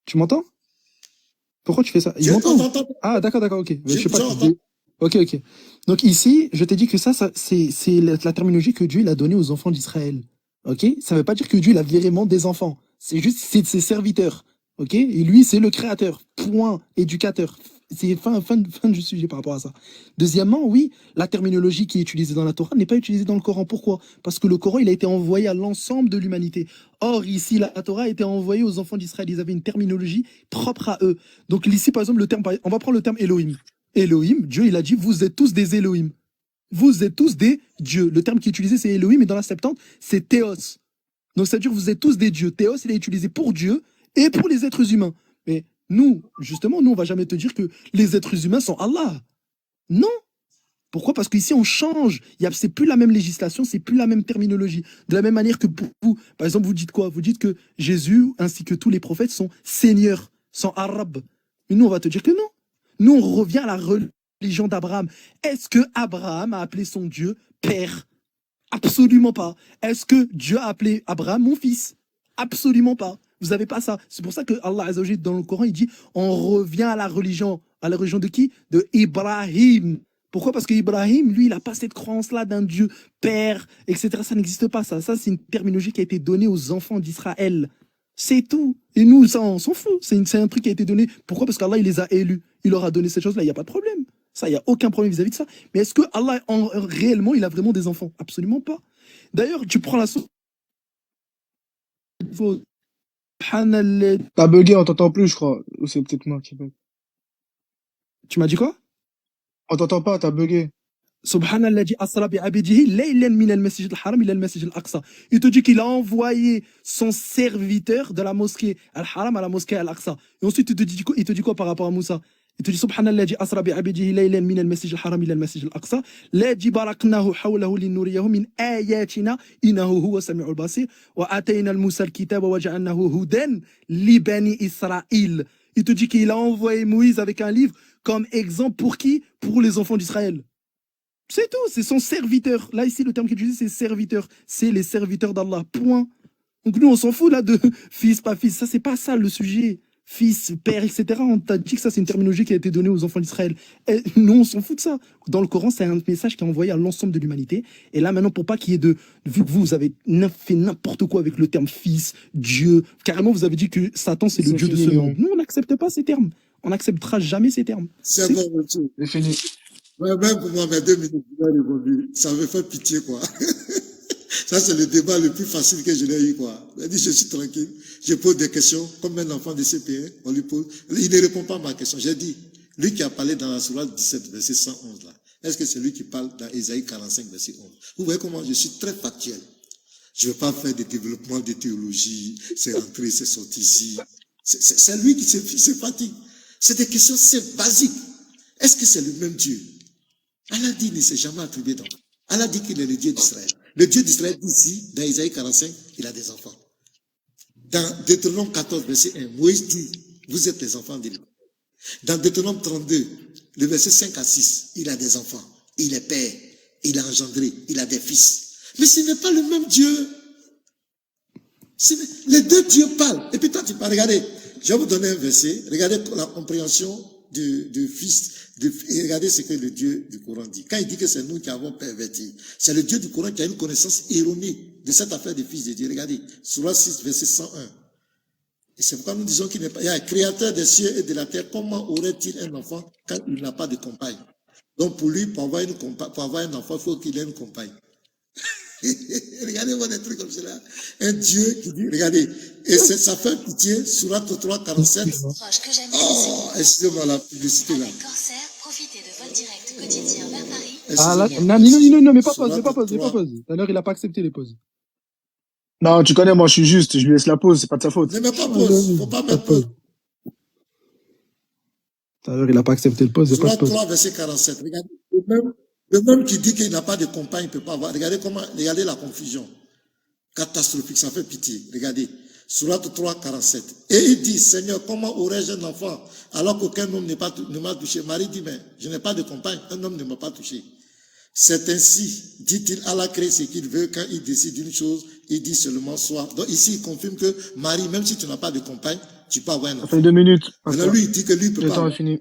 Tu m'entends? Pourquoi tu fais ça? Il m'entend? Ah d'accord, ok. Je sais pas. Ok. Donc ici, je t'ai dit que ça c'est la terminologie que Dieu il a donnée aux enfants d'Israël. Ok, ça veut pas dire que Dieu il a vraiment des enfants. C'est juste c'est ses serviteurs. Ok, et lui c'est le créateur. Point. Éducateur. C'est fin du sujet par rapport à ça. Deuxièmement, oui, la terminologie qui est utilisée dans la Torah n'est pas utilisée dans le Coran. Pourquoi? Parce que le Coran il a été envoyé à l'ensemble de l'humanité. Or ici la Torah a été envoyée aux enfants d'Israël. Ils avaient une terminologie propre à eux. Donc ici par exemple le terme, on va prendre le terme Elohim. Elohim, Dieu il a dit vous êtes tous des Elohim. Vous êtes tous des dieux. Le terme qui est utilisé, c'est Elohim, et dans la Septante, c'est Théos. Donc, c'est-à-dire que vous êtes tous des dieux. Théos, il est utilisé pour Dieu et pour les êtres humains. Mais nous, justement, nous, on va jamais te dire que les êtres humains sont Allah. Non. Pourquoi? Parce qu'ici, on change. C'est plus la même législation, c'est plus la même terminologie. De la même manière que pour vous, par exemple, vous dites quoi? Vous dites que Jésus, ainsi que tous les prophètes, sont seigneurs, sont arabes. Mais nous, on va te dire que non. Nous, on revient à la religion d'Abraham. Est-ce que Abraham a appelé son Dieu père? Absolument pas. Est-ce que Dieu a appelé Abraham mon fils? Absolument pas. Vous n'avez pas ça. C'est pour ça que Allah Azza wa Jalla, dans le Coran, il dit on revient à la religion. À la religion de qui? De Ibrahim. Pourquoi? Parce que Ibrahim, lui, il n'a pas cette croyance-là d'un Dieu père, etc. Ça n'existe pas, ça. Ça, c'est une terminologie qui a été donnée aux enfants d'Israël. C'est tout. Et nous, ça, on s'en fout. C'est un truc qui a été donné. Pourquoi? Parce qu'Allah, il les a élus. Il leur a donné cette chose-là. Il n'y a pas de problème. Ça, il n'y a aucun problème vis-à-vis de ça. Mais est-ce que Allah, réellement, il a vraiment des enfants? Absolument pas. D'ailleurs, tu prends la source. T'as bugué, on t'entend plus, je crois. Ou c'est peut-être moi qui bug. Tu m'as dit quoi? On t'entend pas, t'as bugué. Subhanallah asra bi abidihi laylan min al-masjid al-haram ila al-masjid al-aqsa. Il te dit qu'il a envoyé son serviteur de la mosquée al-haram à la mosquée al-aqsa. Et ensuite il te dit quoi par rapport à Moussa? Il te dit Subhanallah asra bi abidihi laylan min al-masjid al-haram ila al-masjid al-aqsa ladhi baraknahu hawlahu linuriyahu min ayatina innahu huwa sami'ul basir wa atayna al-Musa al-kitaba wa ja'alnahu hudan li bani Israël. Il te dit qu'il a envoyé Moïse avec un livre comme exemple pour qui? Pour les enfants d'Israël. C'est tout, c'est son serviteur. Là, ici, le terme qu'il utilise, c'est serviteur. C'est les serviteurs d'Allah, point. Donc nous, on s'en fout là de fils, pas fils. Ça, c'est pas ça le sujet. Fils, père, etc. On t'a dit que ça, c'est une terminologie qui a été donnée aux enfants d'Israël. Et nous, on s'en fout de ça. Dans le Coran, c'est un message qui est envoyé à l'ensemble de l'humanité. Et là, maintenant, pour pas qu'il y ait de... Vu que vous avez fait n'importe quoi avec le terme fils, Dieu, carrément, vous avez dit que Satan, c'est le Dieu de ce monde. Nous, on n'accepte pas ces termes. On n'acceptera jamais ces termes. C'est bon, monsieur. C'est fini. Ouais, même pour moi, mes 2 minutes, je l'ai répondu. Ça me fait pitié, quoi. Ça, c'est le débat le plus facile que je l'ai eu, quoi. Il dit, je suis tranquille. Je pose des questions, comme un enfant de CP1, on lui pose. Il ne répond pas à ma question. J'ai dit, lui qui a parlé dans la sourate 17, verset 111, là. Est-ce que c'est lui qui parle dans Ésaïe 45, verset 11? Vous voyez comment je suis très factuel. Je ne veux pas faire des développements de théologie. C'est rentré, c'est sorti ici. C'est lui qui se fatigue. C'est des questions, c'est basique. Est-ce que c'est le même Dieu? Allah dit, il ne s'est jamais attribué d'enfant. Allah dit qu'il est le Dieu d'Israël. Le Dieu d'Israël dit ici, dans Isaïe 45, il a des enfants. Dans Deutéronome 14, verset 1, Moïse dit, vous êtes les enfants de l'Éternel. Dans Deutéronome 32, le verset 5 à 6, il a des enfants. Il est père. Il a engendré. Il a des fils. Mais ce n'est pas le même Dieu. Les deux dieux parlent. Et puis toi, tu parles. Regardez, je vais vous donner un verset. Regardez la compréhension du fils. Et regardez ce que le Dieu du Coran dit. Quand il dit que c'est nous qui avons perverti, c'est le Dieu du Coran qui a une connaissance erronée de cette affaire des fils de Dieu. Regardez, Surah 6, verset 101. Et c'est pourquoi nous disons qu'il n'est pas, il y a un créateur des cieux et de la terre. Comment aurait-il un enfant quand il n'a pas de compagne? Donc pour lui, pour avoir un enfant, il faut qu'il ait une compagne. Regardez-moi des trucs comme cela. Un Dieu qui dit, regardez, et ça fait pitié, Surah 3, 47. Oh, excusez-moi la publicité là. Profitez de vol direct quotidien vers Paris. Ah là, non, mais pas pause. Tout à l'heure, il n'a pas accepté les pauses. Non, tu connais, moi, je suis juste, je lui laisse la pause, c'est pas de sa faute. Ne mets pas pause, faut pas mettre pause. Tout à l'heure, il n'a pas accepté le pause, c'est pas de pause. 3, verset 47. Regardez, le même qui dit qu'il n'a pas de compagne, il ne peut pas avoir. Regardez la confusion. Catastrophique, ça fait pitié. Regardez. Surat 3, 47. Et il dit, Seigneur, comment aurais-je un enfant alors qu'aucun homme ne m'a touché? Marie dit, mais je n'ai pas de compagne, un homme ne m'a pas touché. C'est ainsi, dit-il, Allah crée ce qu'il veut. Quand il décide une chose, il dit seulement soit. Donc ici, il confirme que Marie, même si tu n'as pas de compagne, tu peux avoir un enfant. Ça fait 2 minutes. Maintenant, lui, il dit que lui, il peut Le pas. temps est fini.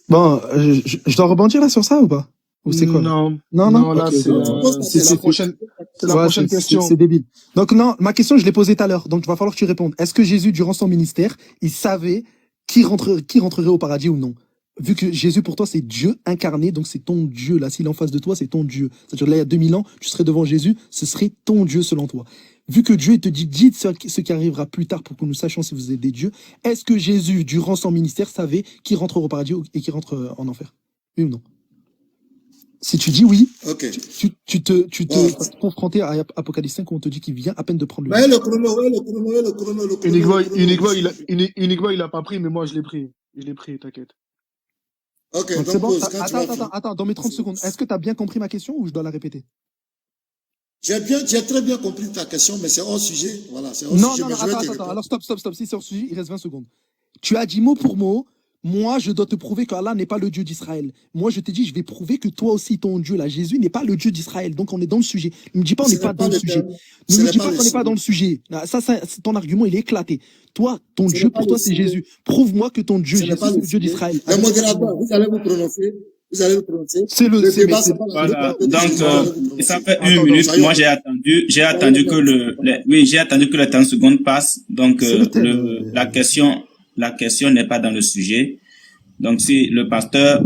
Bon, je dois rebondir là sur ça ou pas? Ou c'est quoi? Non, là, okay, c'est la prochaine question. C'est débile. Donc non, ma question, je l'ai posée tout à l'heure. Donc il va falloir que tu répondes. Est-ce que Jésus, durant son ministère, il savait qui rentrerait au paradis ou non? Vu que Jésus, pour toi, c'est Dieu incarné, donc c'est ton Dieu. Là, s'il est en face de toi, c'est ton Dieu. C'est-à-dire, là, il y a 2000 ans, tu serais devant Jésus, ce serait ton Dieu selon toi. Vu que Dieu te dit, dites ce qui arrivera plus tard pour que nous sachions si vous êtes des dieux, est-ce que Jésus, durant son ministère, savait qui rentrera au paradis et qui rentre en enfer? Oui ou non? Si tu dis oui, okay. tu te confronter à Apocalypse 5 où on te dit qu'il vient à peine de prendre le... Ouais, le chrono. Uniquement, il a pas pris, mais moi, je l'ai pris. Je l'ai pris, t'inquiète. Ok, donc c'est bon. Attends, dans mes 30 c'est secondes, est-ce que tu as bien compris ma question ou je dois la répéter? J'ai très bien compris ta question, mais c'est hors sujet. Voilà, c'est hors sujet. Non, attends. Alors, stop. Si c'est hors sujet, il reste 20 secondes. Tu as dit mot pour mot, moi, je dois te prouver qu'Allah n'est pas le Dieu d'Israël. Moi, je t'ai dit, je vais prouver que toi aussi, ton Dieu, là, Jésus, n'est pas le Dieu d'Israël. Donc, on est dans le sujet. Ne me dis pas, on n'est pas dans le sujet. Ne me dis pas qu'on n'est pas dans le sujet. Ça, ton argument, il est éclaté. Toi, ton Dieu, pour toi, c'est Jésus. Prouve-moi que ton Dieu, Jésus, c'est le Dieu d'Israël. Les modérateurs, vous allez vous prononcer. C'est le débat. Voilà. Donc, ça fait 1 minute. Moi, j'ai attendu que les 30 secondes passent. Donc, la question n'est pas dans le sujet. Donc, si le pasteur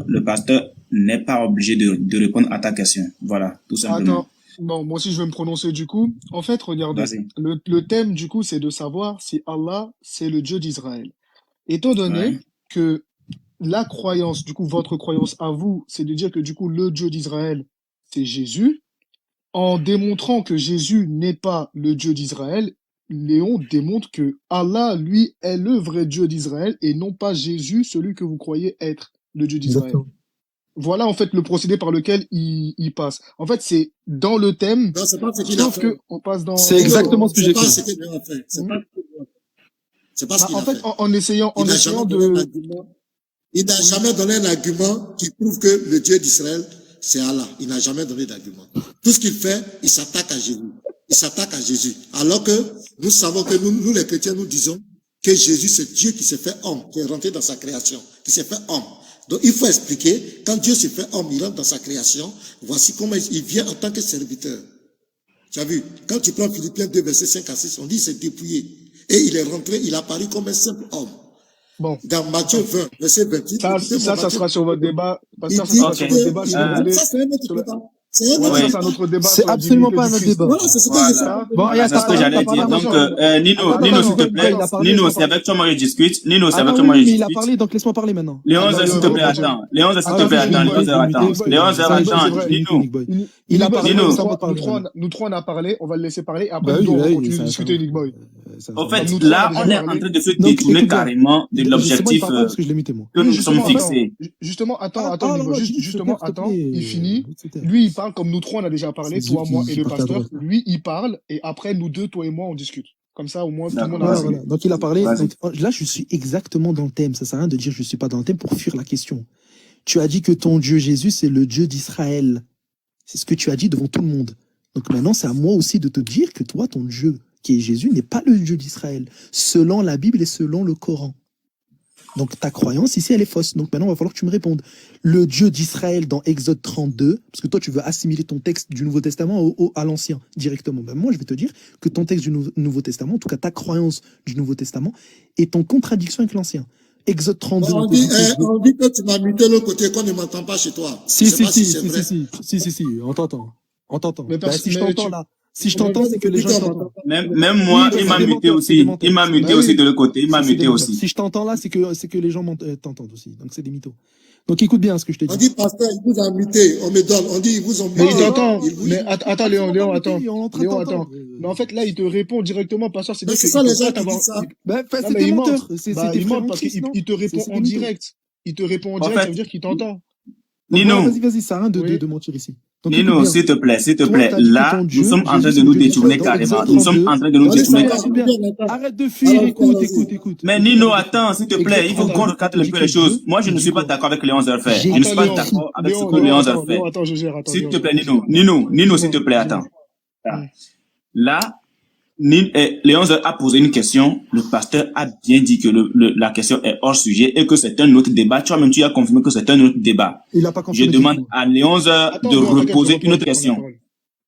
n'est pas obligé de répondre à ta question. Voilà, tout simplement. Attends, bon, moi aussi je vais me prononcer du coup. En fait, regardez, Vas-y. le thème du coup, c'est de savoir si Allah, c'est le Dieu d'Israël. Étant donné Ouais. que la croyance, du coup, votre croyance à vous, c'est de dire que du coup, le Dieu d'Israël, c'est Jésus, en démontrant que Jésus n'est pas le Dieu d'Israël, Léon démontre que Allah, lui, est le vrai Dieu d'Israël et non pas Jésus, celui que vous croyez être le Dieu d'Israël. Exactement. Voilà en fait le procédé par lequel il passe. En fait, c'est dans le thème, Non, c'est pas ce qu'il a sauf fait. que on passe dans. C'est exactement ce que C'est j'ai pas fait. ce qu'il a fait. C'est Hmm. pas, c'est pas ce Bah, qu'il en a fait, fait. en essayant, Il en n'a essayant jamais donné un de. argument. Il n'a jamais donné un argument qui prouve que le Dieu d'Israël, c'est Allah. Il n'a jamais donné d'argument. Tout ce qu'il fait, il s'attaque à Jésus. Il s'attaque à Jésus. Alors que nous savons que nous les chrétiens, nous disons que Jésus, c'est Dieu qui s'est fait homme, qui est rentré dans sa création, qui s'est fait homme. Donc, il faut expliquer, quand Dieu s'est fait homme, il rentre dans sa création, voici comment il vient en tant que serviteur. Tu as vu, quand tu prends Philippiens 2, versets 5 à 6, on dit c'est dépouillé. Et il est rentré, il a apparu comme un simple homme. Bon, Dans Matthieu 20, verset 28, ça, écoutez-moi, ça Matthieu sera sur votre débat. il Pasteur, ça dit sera Ok. sur votre débat si vous voulez. ça c'est un autre Sur la- débat. C'est un Ouais, autre ça, Oui. c'est un débat. autre débat C'est sur la absolument divinité pas du un autre Christ. débat. Voilà, c'est ce que je Voilà. fais. Ça, Bon, Voilà, c'est ce que j'allais dire. attends, Donc, attention. Nino, Attends, Nino, attends, s'il te attends, plaît. il a attends. parlé, Nino, laisse-moi c'est parler. avec toi moi je discute. Nino, c'est Ah avec non, toi moi oui, je mais il a discute. parlé, donc laisse-moi parler maintenant. Léon, Attends, s'il te plaît, attends. Léon, s'il te attends, plaît, Nick attends. Boy, Léon, Je vais attends. limiter parce que Léon, Nick ça y est, Boy, je c'est l'ai vrai. limité, Nino. Nick Boy. Nick Il a Boy, parlé, Nino. donc ça va parler maintenant. nous trois, on a parlé, on va le laisser parler, et après, Bah nous deux, oui, on bah oui, continue de ça discuter, va. Nick Boy. Au Comme fait, nous trois, on a là, déjà on est parlé. en train de se Donc, détourner écoute bien. carrément de C'est moi, il l'objectif parle pas parce que je l'ai muté, moi. que nous Oui, nous sommes justement, attends. fixés. Justement, attends, Ah, Nick là, Boy. là, dis, s'il te Justement, plaît, s'il te attends, plaît. il finit. S'il te plaît. Lui, il parle comme nous trois, on a déjà parlé, C'est toi, eux moi qui et le partagent le pasteur. droit. Lui, il parle, et après, nous deux, toi et moi, on discute. Comme ça, au moins, tout le D'accord, monde a Voilà, raison. vas-y. voilà. Donc il a parlé. Vas-y. Donc, là, je suis exactement dans le thème. Ça sert à rien de dire je suis pas dans le thème pour fuir la question. Tu as dit que ton Dieu Jésus, c'est le Dieu d'Israël. C'est ce que tu as dit devant tout le monde. Donc maintenant, c'est à moi aussi de te dire que toi, ton Dieu, qui est Jésus, n'est pas le Dieu d'Israël, selon la Bible et selon le Coran. Donc ta croyance ici, elle est fausse. Donc maintenant, il va falloir que tu me répondes. Le Dieu d'Israël dans Exode 32, parce que toi, tu veux assimiler ton texte du Nouveau Testament à l'Ancien directement. Ben, moi, je vais te dire que ton texte du Nouveau Testament, en tout cas ta croyance du Nouveau Testament, est en contradiction avec l'Ancien. Exode 32. On dit que tu m'as muté de l'autre côté, qu'on ne m'entend pas chez toi. Je Si, sais si, pas si si, c'est si, vrai. si, on t'entend. On t'entend. Mais Ben, si je mais t'entends tu- là, si je t'entends, c'est que les gens t'entendent. Même moi, Oui, il m'a c'est des muté menteurs, c'est des aussi. menteurs. Il m'a muté Bah aussi oui. de l'autre côté. Il m'a Ça, c'est des muté menteurs. aussi. Si je t'entends là, c'est que les gens t'entendent aussi. Donc c'est des mythos. Donc écoute bien ce que je te On dis. dit, pasteur, ils vous ont muté. On me donne. On dit, ils vous ont Mais muté. il t'entend. Ils vous- Mais attends, Léon, Absolument attends. pas muté, on est en train Léon, d'entendre. attends. Mais en fait, là, il te répond directement, pasteur. Mais C'est-à-dire c'est qu'il ça, peut les gens pas qui t'avoir. disent ça. Ben, Non, c'est mais des il ment. menteurs. C'est Bah, des il frères ment en parce Christ, qu'il non il te répond c'est en des mythos. direct. Il te répond en En direct, ça fait, veut dire qu'il t'entend. Donc voilà, Nino, vas-y, ça sert à rien Oui. de mentir ici. Donc écoute Nino, bien. s'il te Toi, plaît. t'as dit que Là, ton nous Dieu, sommes en train Jésus, de c'est nous le Dieu détourner d'Israël. Dans carrément. Exode Nous sommes 32. en train de nous On dit, ça détourner va, Écoute carrément. bien. d'accord. Arrête de fuir, Alors, écoute, vas-y. écoute. Mais Écoute Nino, bien. attends, s'il te Exode plaît. Il faut 32. qu'on recadre un Dit peu que les choses. Dieu, Moi, je ne dit suis pas quoi? d'accord avec Léon Zerfer. J'ai Je ne suis pas Attends, Léon. d'accord avec ce que Léon, Léon attends. Zerfer. Léon, attends, je gère. Attends, S'il Léon. te plaît, Nino, s'il te plaît, attends. Dis-moi. Là, Léon a posé une question. Le pasteur a bien dit que la question est hors sujet et que c'est un autre débat. Toi-même, tu as confirmé que c'est un autre débat. Il a pas Je confirmé. demande à Léon Attends, de Léon, t'inquiète, je reposer reprends une autre la question. parole.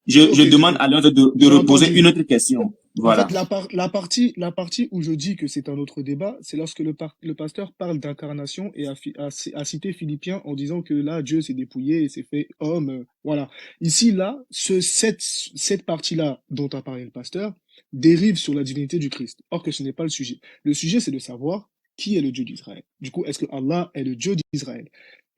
Je Ok, demande à Léon de j'ai reposer entendu. une autre question. En Voilà. fait, la partie où je dis que c'est un autre débat, c'est lorsque le pasteur parle d'incarnation et a cité Philippiens en disant que là, Dieu s'est dépouillé et s'est fait homme. Voilà. Ici, là, cette partie-là dont a parlé le pasteur dérive sur la divinité du Christ. Or que ce n'est pas le sujet. Le sujet, c'est de savoir qui est le Dieu d'Israël. Du coup, est-ce que Allah est le Dieu d'Israël?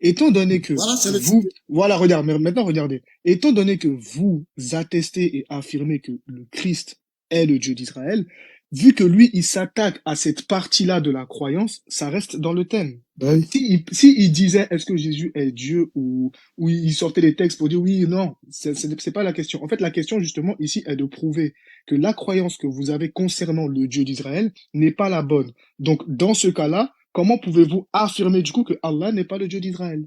Étant donné que Voilà, c'est le vous, sujet. voilà, regarde, mais maintenant regardez. Étant donné que vous attestez et affirmez que le Christ est le Dieu d'Israël, vu que lui, il s'attaque à cette partie-là de la croyance, ça reste dans le thème. Bah oui. Si il disait est-ce que Jésus est Dieu ou il sortait les textes pour dire oui, non, c'est pas la question. En fait, la question justement ici est de prouver que la croyance que vous avez concernant le Dieu d'Israël n'est pas la bonne. Donc, dans ce cas-là, comment pouvez-vous affirmer du coup que Allah n'est pas le Dieu d'Israël?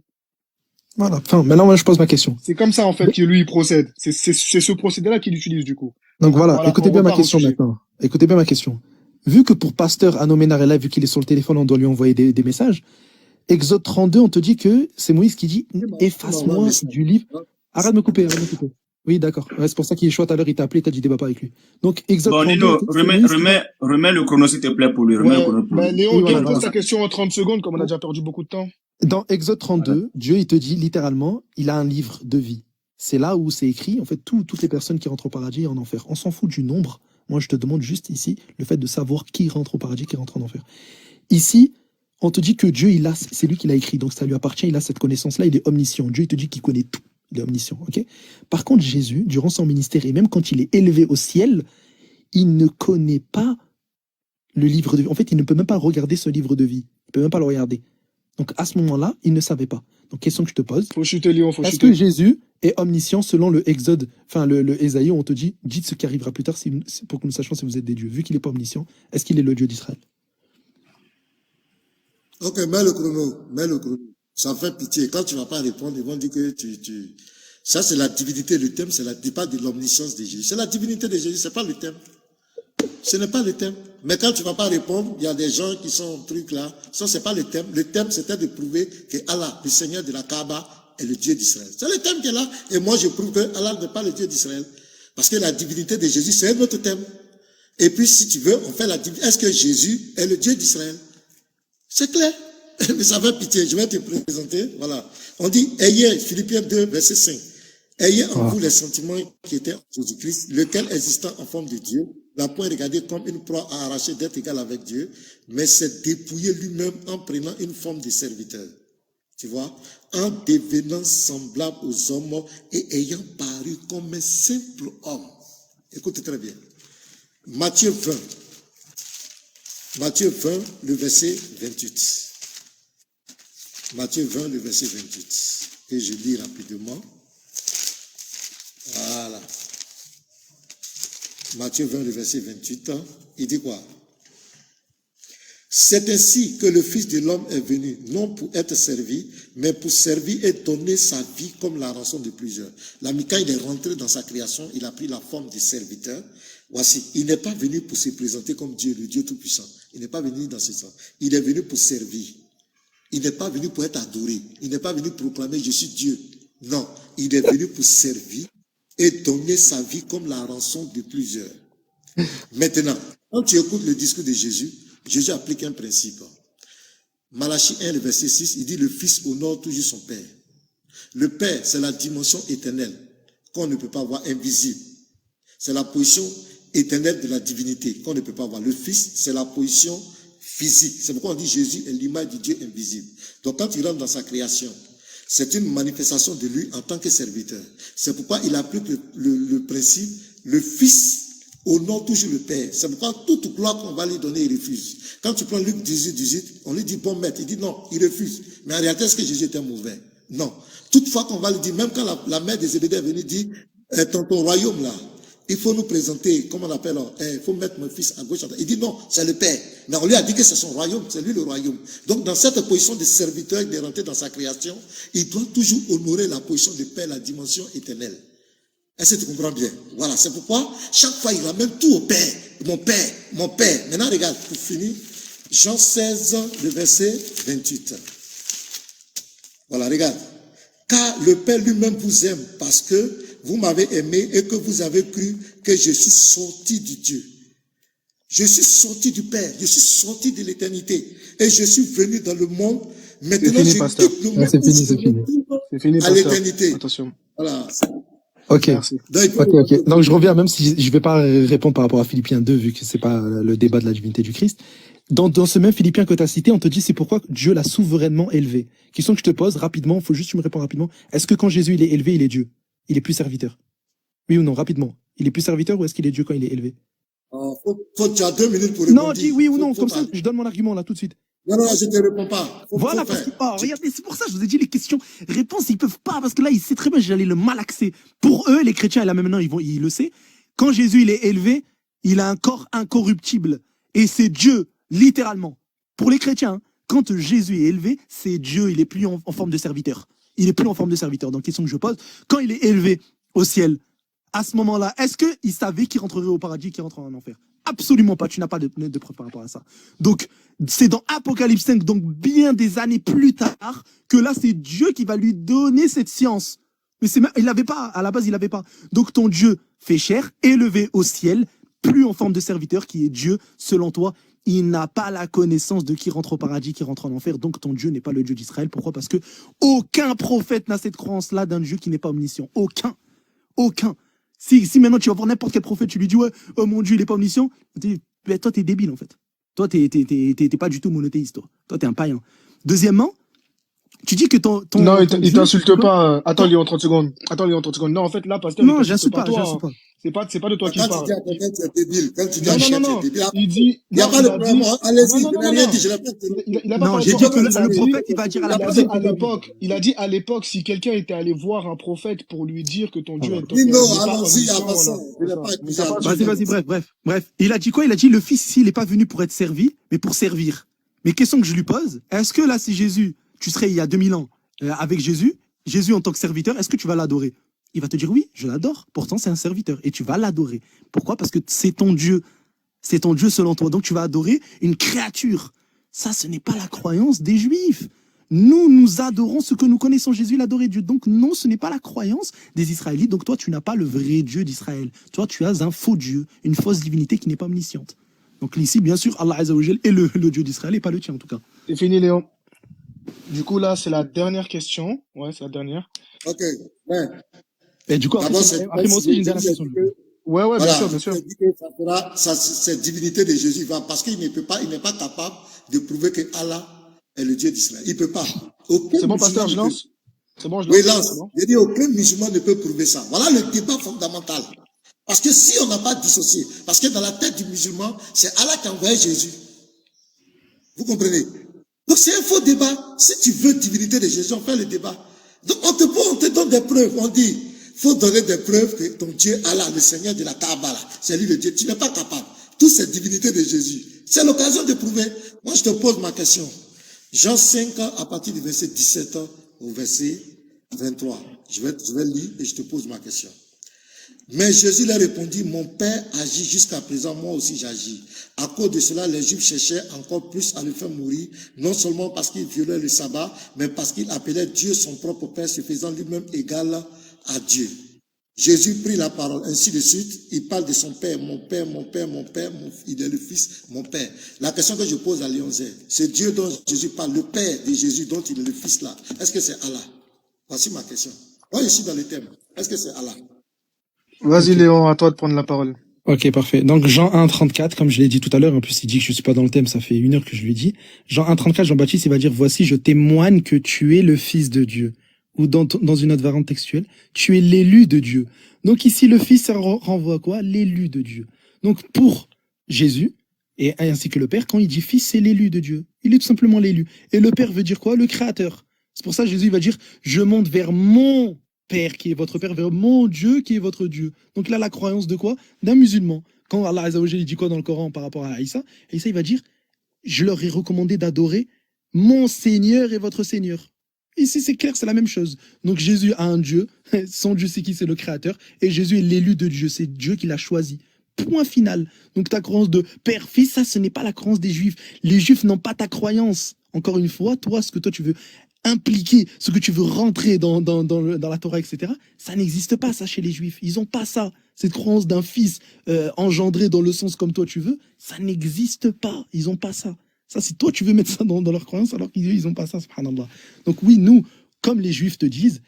Voilà. Enfin, maintenant, moi, je pose ma question. C'est comme ça en fait que lui il procède. C'est ce procédé-là qu'il utilise du coup. Donc voilà, Voilà, écoutez on bien ma repart au question sujet. maintenant. Écoutez bien ma question. Vu que pour Pasteur Anoménar est là, vu qu'il est sur le téléphone, on doit lui envoyer des messages. Exode 32, on te dit que c'est Moïse qui dit efface-moi du livre. Arrête de me couper, arrête de me couper. Oui, d'accord. Ouais, c'est pour ça qu'il est chaud tout à l'heure, il t'a appelé, t'as dit débat pas avec lui. Donc Exode Bon, 32. Nino, c'est Moïse qui dit- remets le chrono, s'il te plaît, pour lui. Remets le Ouais, chrono pour ben lui. Léon, Oui, voilà, pose voilà. ta question en 30 secondes comme on a déjà perdu beaucoup de temps. Dans Exode 32, Dieu, il te dit littéralement, il a un livre de vie. C'est là où c'est écrit, en fait, toutes les personnes qui rentrent au paradis et en enfer. On s'en fout du nombre. Moi, je te demande juste ici le fait de savoir qui rentre au paradis, qui rentre en enfer. Ici, on te dit que Dieu, c'est lui qui l'a écrit, donc ça lui appartient, il a cette connaissance-là, il est omniscient. Dieu, il te dit qu'il connaît tout, il est omniscient, ok? Par contre, Jésus, durant son ministère, et même quand il est élevé au ciel, il ne connaît pas le livre de vie. En fait, il ne peut même pas regarder ce livre de vie. Il ne peut même pas le regarder. Donc, à ce moment-là, il ne savait pas. Donc, question que je te pose. Faut chuter, Léon, faut Est-ce que chuter. Jésus est omniscient selon le Exode, enfin le Ésaïe, où on te dit, dites ce qui arrivera plus tard pour que nous sachions si vous êtes des dieux. Vu qu'il n'est pas omniscient, est-ce qu'il est le Dieu d'Israël? Ok, mets le chrono, mets le chrono. Ça fait pitié. Quand tu vas pas répondre, ils vont dire que ça c'est la divinité. Le thème, c'est la pas de l'omniscience de Jésus. C'est la divinité de Jésus, c'est pas le thème. Ce n'est pas le thème. Mais quand tu vas pas répondre, il y a des gens qui sont trucs là. Ça, c'est pas le thème. Le thème, c'était de prouver que Allah, le Seigneur de la Kaaba, est le Dieu d'Israël. C'est le thème qui est là. Et moi, je prouve que Allah n'est pas le Dieu d'Israël. Parce que la divinité de Jésus, c'est un autre thème. Et puis, si tu veux, on fait la divinité. Est-ce que Jésus est le Dieu d'Israël? C'est clair. Mais ça fait pitié. Je vais te présenter. Voilà. On dit, ayez, Philippiens 2, verset 5. Ayez en vous les sentiments qui étaient en Jésus-Christ, lequel existant en forme de Dieu, n'a point regardé comme une proie à arracher d'être égal avec Dieu, mais s'est dépouillé lui-même en prenant une forme de serviteur. Tu vois, en devenant semblable aux hommes et ayant paru comme un simple homme. Écoutez très bien. Matthieu 20. Matthieu 20, le verset 28. Matthieu 20, le verset 28. Et je lis rapidement. Voilà. Matthieu 20, le verset 28. Il dit quoi? C'est ainsi que le Fils de l'homme est venu, non pour être servi, mais pour servir et donner sa vie comme la rançon de plusieurs. L'ami, quand il est rentré dans sa création, il a pris la forme du serviteur. Voici, il n'est pas venu pour se présenter comme Dieu, le Dieu Tout-Puissant. Il n'est pas venu dans ce sens. Il est venu pour servir. Il n'est pas venu pour être adoré. Il n'est pas venu proclamer je suis Dieu. Non, il est venu pour servir et donner sa vie comme la rançon de plusieurs. Maintenant, quand tu écoutes le discours de Jésus, Jésus applique un principe. Malachie 1, le verset 6, il dit le Fils honore toujours son Père. Le Père, c'est la dimension éternelle qu'on ne peut pas voir, invisible. C'est la position éternelle de la divinité qu'on ne peut pas voir. Le Fils, c'est la position physique. C'est pourquoi on dit Jésus est l'image du Dieu invisible. Donc quand il rentre dans sa création, c'est une manifestation de lui en tant que serviteur. C'est pourquoi il applique le principe, le Fils honore toujours le Père. C'est pourquoi toute gloire qu'on va lui donner, il refuse. Quand tu prends Luc 18, 18, on lui dit bon maître, il dit non, il refuse. Mais en réalité, est-ce que Jésus était mauvais? Non. Toutefois qu'on va lui dire, même quand la mère des Zébédée est venue dire, ton royaume là, il faut nous présenter, comment on appelle, il faut mettre mon fils à gauche. Il dit non, c'est le Père. Mais on lui a dit que c'est son royaume, c'est lui le royaume. Donc dans cette position de serviteur, de rentrer dans sa création, il doit toujours honorer la position de Père, la dimension éternelle. Est-ce que tu comprends bien? Voilà, c'est pourquoi chaque fois il ramène tout au Père. Mon Père, mon Père. Maintenant regarde, pour finir, Jean 16, le verset 28. Voilà, regarde. Car le Père lui-même vous aime parce que vous m'avez aimé et que vous avez cru que je suis sorti du Dieu. Je suis sorti du Père, je suis sorti de l'éternité et je suis venu dans le monde. Maintenant, fini, je pasteur. quitte le monde C'est fini, c'est fini. C'est fini, à pasteur. l'éternité. Attention. Voilà. Ok. Merci. Ok. Donc je reviens, même si je vais pas répondre par rapport à Philippiens 2, vu que c'est pas le débat de la divinité du Christ. Dans ce même Philippiens que tu as cité, on te dit c'est pourquoi Dieu l'a souverainement élevé. Question que je te pose rapidement, faut juste que tu me réponds rapidement. Est-ce que quand Jésus il est élevé, il est Dieu? Il est plus serviteur? Oui ou non, rapidement. Il est plus serviteur ou est-ce qu'il est Dieu quand il est élevé? Tu as 2 minutes pour répondre. Non, dis oui ou non, comme ça, je donne mon argument là tout de suite. Non, je ne te réponds pas. Voilà, parce que, regardez, c'est pour ça que je vous ai dit les questions, réponses, ils peuvent pas, parce que là, il sait très bien que j'allais le malaxer. Pour eux, les chrétiens, et là, maintenant, ils le savent. Quand Jésus, il est élevé, il a un corps incorruptible. Et c'est Dieu, littéralement. Pour les chrétiens, hein, quand Jésus est élevé, c'est Dieu, il est plus en forme de serviteur. Il est plus en forme de serviteur. Donc, question que je pose, quand il est élevé au ciel, à ce moment-là, est-ce qu'il savait qu'il rentrerait au paradis, qu'il rentrerait en enfer? Absolument pas, tu n'as pas de preuve par rapport à ça. Donc, c'est dans Apocalypse 5, donc bien des années plus tard, que là, c'est Dieu qui va lui donner cette science. Mais il l'avait pas, à la base, il l'avait pas. Donc, ton Dieu fait chair, élevé au ciel, plus en forme de serviteur, qui est Dieu, selon toi, il n'a pas la connaissance de qui rentre au paradis, qui rentre en enfer. Donc ton Dieu n'est pas le Dieu d'Israël. Pourquoi? Parce que aucun prophète n'a cette croyance-là d'un Dieu qui n'est pas omniscient. Aucun. Aucun. Si maintenant tu vas voir n'importe quel prophète, tu lui dis, ouais, oh mon Dieu, il n'est pas omniscient, ben, toi, t'es débile, en fait. Toi, t'es pas du tout monothéiste, toi. Toi, t'es un païen. Deuxièmement, tu dis que ton Non, il Dieu, il t'insulte quoi? pas. Attends, Ton- Léon, 30 secondes. Attends, Léon, 30 secondes. Non, en fait, là, pasteur, il Non, t'insulte j'insulte pas pas, toi. j'insulte pas. C'est pas de toi qu'il Quand tu parle. dis à quelqu'un que tu es débile, quand tu dis à Non, non, non, quelqu'un que tu es non. débile, Il dit, il n'y a non, pas il de a problème. dit, Hein. non, Allez-y, non, je non, n'ai non, rien non. dit, je n'ai pas tenu. Il a pas Non, parlé j'ai de dit toi. que Pourquoi Il a le dit, prophète, il va dire à il la n'a il a pas dit de personne. à problème. l'époque, à l'époque, si quelqu'un était allé voir un prophète pour lui dire que ton Dieu Alors, Oui, non, n'est pas allons-y, omniscient, avançons. voilà. Je C'est n'ai ça. pas Mais épousé t'as à pas vas-y, insulté. vas-y, bref. Il a dit quoi? Il a dit le fils ici, il n'est pas venu pour être servi, mais pour servir. Mais question que je lui pose, est-ce que là, si Jésus, tu serais il y a 2000 ans avec Jésus, Jésus en tant que serviteur, est-ce que tu vas l'adorer? Il va te dire oui, je l'adore. Pourtant, c'est un serviteur et tu vas l'adorer. Pourquoi? Parce que c'est ton Dieu. C'est ton Dieu selon toi. Donc, tu vas adorer une créature. Ça, ce n'est pas la croyance des Juifs. Nous adorons ce que nous connaissons. Jésus, il adorait Dieu. Donc, non, ce n'est pas la croyance des Israélites. Donc, toi, tu n'as pas le vrai Dieu d'Israël. Toi, tu as un faux Dieu, une fausse divinité qui n'est pas omnisciente. Donc, ici, bien sûr, Allah Azza wa Jal est le Dieu d'Israël et pas le tien, en tout cas. C'est fini, Léon. Du coup, là, c'est la dernière question. Ouais, c'est la dernière. Ok, ouais. Et du coup, après, D'abord, c'est après moi aussi, j'ai une dernière je question. dis que, Ouais, ouais, bien sûr, voilà, bien sûr. je dis que ça fera, cette divinité de Jésus va, parce qu'il ne peut pas, il n'est pas capable de prouver que Allah est le Dieu d'Israël. Il ne peut pas. Aucun C'est bon, musulman pasteur, je ne peut. lance? C'est bon, je Oui, lance? lance. C'est bon? Je dis, aucun musulman ne peut prouver ça. Voilà le débat fondamental. Parce que si on n'a pas dissocié, parce que dans la tête du musulman, c'est Allah qui a envoyé Jésus. Vous comprenez? Donc c'est un faux débat. Si tu veux divinité de Jésus, on fait le débat. Donc on te donne des preuves. On dit, faut donner des preuves que ton Dieu, Allah, le Seigneur de la Kaaba, c'est lui le Dieu. Tu n'es pas capable. Toutes ces divinités de Jésus. C'est l'occasion de prouver. Moi, je te pose ma question. Jean 5, à partir du verset 17 au verset 23. Je vais lire et je te pose ma question. Mais Jésus leur répondit, mon Père agit jusqu'à présent, moi aussi j'agis. À cause de cela, les Juifs cherchaient encore plus à le faire mourir, non seulement parce qu'il violait le sabbat, mais parce qu'il appelait Dieu son propre Père, se faisant lui-même égal à Dieu. Jésus prit la parole, ainsi de suite, il parle de son Père, mon Père, mon Père, mon Père, il est le Fils, mon Père. La question que je pose à Léon Zé, c'est Dieu dont Jésus parle, le Père de Jésus dont il est le Fils là. Est-ce que c'est Allah? Voici ma question. Moi, je suis dans le thème. Est-ce que c'est Allah? Vas-y, Ok. Léon, à toi de prendre la parole. Ok, parfait. Donc, Jean 1, 34, comme je l'ai dit tout à l'heure, en plus, il dit que je suis pas dans le thème, ça fait 1 heure que je lui dis. Jean 1, 34, Jean-Baptiste, il va dire, voici, je témoigne que tu es le Fils de Dieu. Ou dans une autre variante textuelle, tu es l'élu de Dieu. Donc, ici, le Fils, ça renvoie à quoi? L'élu de Dieu. Donc, pour Jésus, et ainsi que le Père, quand il dit Fils, c'est l'élu de Dieu. Il est tout simplement l'élu. Et le Père veut dire quoi? Le Créateur. C'est pour ça que Jésus va dire, je monte vers mon Père qui est votre Père, vers mon Dieu qui est votre Dieu. Donc là, la croyance de quoi? D'un musulman. Quand Allah Azza wa Jalla, il dit quoi dans le Coran par rapport à Aïssa? Aïssa, il va dire, je leur ai recommandé d'adorer mon Seigneur et votre Seigneur. Ici, c'est clair, c'est la même chose. Donc Jésus a un Dieu, son Dieu c'est qui? C'est le Créateur, et Jésus est l'élu de Dieu, c'est Dieu qui l'a choisi. Point final. Donc ta croyance de Père, Fils, ça, ce n'est pas la croyance des Juifs. Les Juifs n'ont pas ta croyance. Encore une fois, toi, ce que toi tu veux impliquer, ce que tu veux rentrer dans la Torah, etc., ça n'existe pas, ça, chez les Juifs. Ils n'ont pas ça. Cette croyance d'un fils engendré dans le sens comme toi tu veux, ça n'existe pas. Ils n'ont pas ça. Ça, c'est toi, tu veux mettre ça dans leur croyance alors qu'ils n'ont pas ça, subhanallah. Donc oui, nous, comme les Juifs te disent,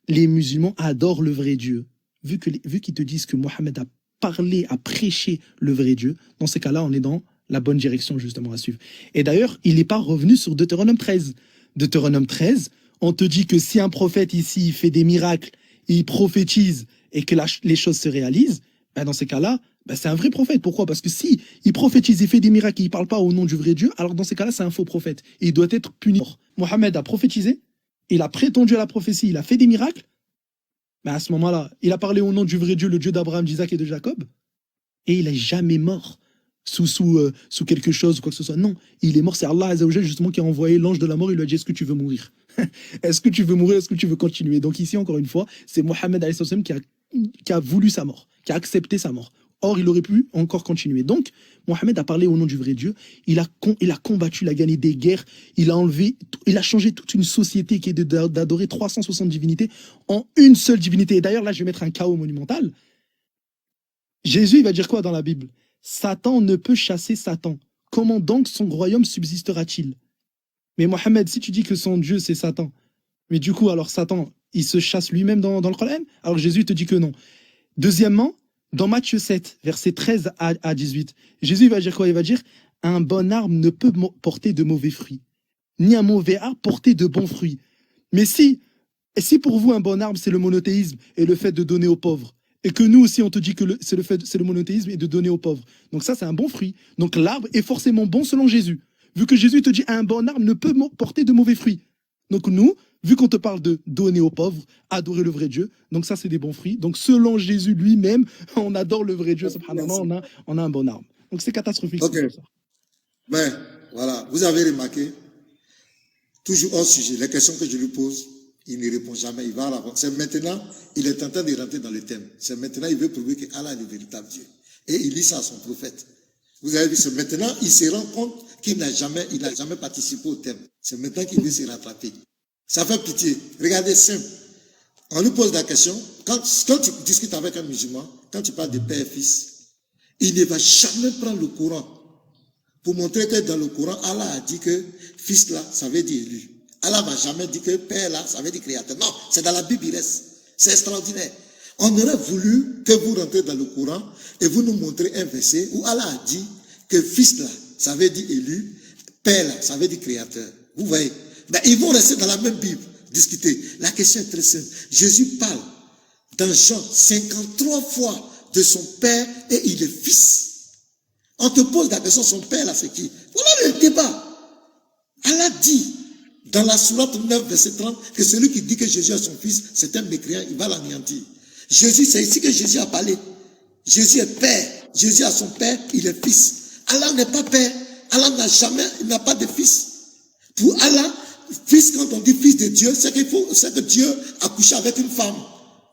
les musulmans adorent le vrai Dieu. Vu qu'ils te disent que Mohammed a parlé, a prêché le vrai Dieu, dans ces cas-là, on est dans la bonne direction justement à suivre. Et d'ailleurs, il n'est pas revenu sur Deutéronome 13. Deutéronome 13, on te dit que si un prophète ici il fait des miracles, il prophétise et que les choses se réalisent, ben dans ces cas-là, ben c'est un vrai prophète. Pourquoi? Parce que si il prophétise, il fait des miracles, il ne parle pas au nom du vrai Dieu, alors dans ces cas-là, c'est un faux prophète. Et il doit être puni. Mohammed a prophétisé, il a prétendu à la prophétie, il a fait des miracles, mais à ce moment-là, il a parlé au nom du vrai Dieu, le Dieu d'Abraham, d'Isaac et de Jacob, et il n'est jamais mort sous quelque chose ou quoi que ce soit. Non, il est mort, c'est Allah Azza wa Jalla justement qui a envoyé l'ange de la mort, il lui a dit, est-ce que tu veux mourir? Est-ce que tu veux mourir? Est-ce que tu veux continuer? Donc ici, encore une fois, c'est Mohammed alayhi salam qui a voulu sa mort, qui a accepté sa mort. Or, il aurait pu encore continuer. Donc, Mohammed a parlé au nom du vrai Dieu, il a combattu, il a gagné des guerres, il a changé toute une société qui est d'adorer 360 divinités en une seule divinité. Et d'ailleurs, là, je vais mettre un chaos monumental. Jésus, il va dire quoi dans la Bible? Satan ne peut chasser Satan comment donc son royaume subsistera-t-il? Mais Mohammed, si tu dis que son Dieu, c'est Satan, mais du coup, alors Satan, il se chasse lui-même dans le Coran, alors Jésus te dit que non. Deuxièmement, dans Matthieu 7, versets 13 à 18, Jésus il va dire quoi? Il va dire, un bon arbre ne peut porter de mauvais fruits, ni un mauvais arbre porter de bons fruits. Mais si pour vous un bon arbre, c'est le monothéisme et le fait de donner aux pauvres, et que nous aussi on te dit que c'est le monothéisme et de donner aux pauvres, donc ça c'est un bon fruit. Donc l'arbre est forcément bon selon Jésus, vu que Jésus te dit un bon arbre ne peut porter de mauvais fruits. Donc nous, vu qu'on te parle de donner aux pauvres, adorer le vrai Dieu, donc ça c'est des bons fruits. Donc selon Jésus lui-même, on adore le vrai Dieu, subhanallah, on a un bon arbre. Donc c'est catastrophique. Ok. C'est ça. Ben, voilà, vous avez remarqué, toujours hors sujet, les questions que je lui pose, il ne répond jamais, il va à la vente. C'est maintenant, il est en train de rentrer dans le thème. C'est maintenant, il veut prouver qu'Allah est le véritable Dieu. Et il lit ça à son prophète. Vous avez vu, c'est maintenant, il se rend compte qu'il n'a jamais participé au thème. C'est maintenant qu'il veut se rattraper. Ça fait pitié. Regardez, simple. On lui pose la question, quand tu discutes avec un musulman, quand tu parles de père et fils, il ne va jamais prendre le Coran pour montrer que dans le Coran, Allah a dit que fils là, ça veut dire élu. Allah va jamais dire que père là, ça veut dire créateur. Non, c'est dans la Bible, il reste. C'est extraordinaire. On aurait voulu que vous rentrez dans le Coran et vous nous montrez un verset où Allah a dit que fils là, ça veut dire élu, père là, ça veut dire créateur. Vous voyez? Ben, ils vont rester dans la même Bible, discuter. La question est très simple. Jésus parle dans Jean 53 fois de son père et il est fils. On te pose la question, son père là, c'est qui? Voilà le débat. Allah dit dans la sourate 9, verset 30, que celui qui dit que Jésus est son fils, c'est un mécréant, il va l'anéantir. Jésus, c'est ici que Jésus a parlé. Jésus est père. Jésus a son père, il est fils. Allah n'est pas père. Allah il n'a pas de fils. Pour Allah, fils, quand on dit fils de Dieu, c'est que Dieu a couché avec une femme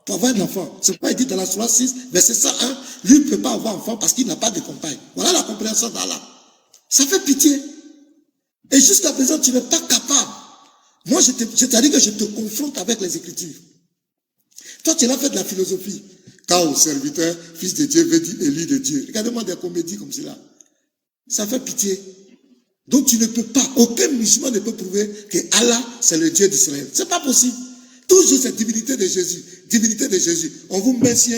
pour avoir un enfant. C'est pourquoi il dit dans la sourate 6, verset 101, lui ne peut pas avoir enfant parce qu'il n'a pas de compagne. Voilà la compréhension d'Allah. Ça fait pitié. Et jusqu'à présent, tu n'es pas capable. Moi, je t'ai dit que je te confronte avec les Écritures. Toi, tu as fait de la philosophie. Quand au serviteur, fils de Dieu veut dire élu de Dieu. Regardez-moi des comédies comme cela. Ça fait pitié. Donc tu ne peux pas, aucun musulman ne peut prouver que Allah, c'est le Dieu d'Israël. C'est pas possible. Toujours cette divinité de Jésus. Divinité de Jésus. On vous met si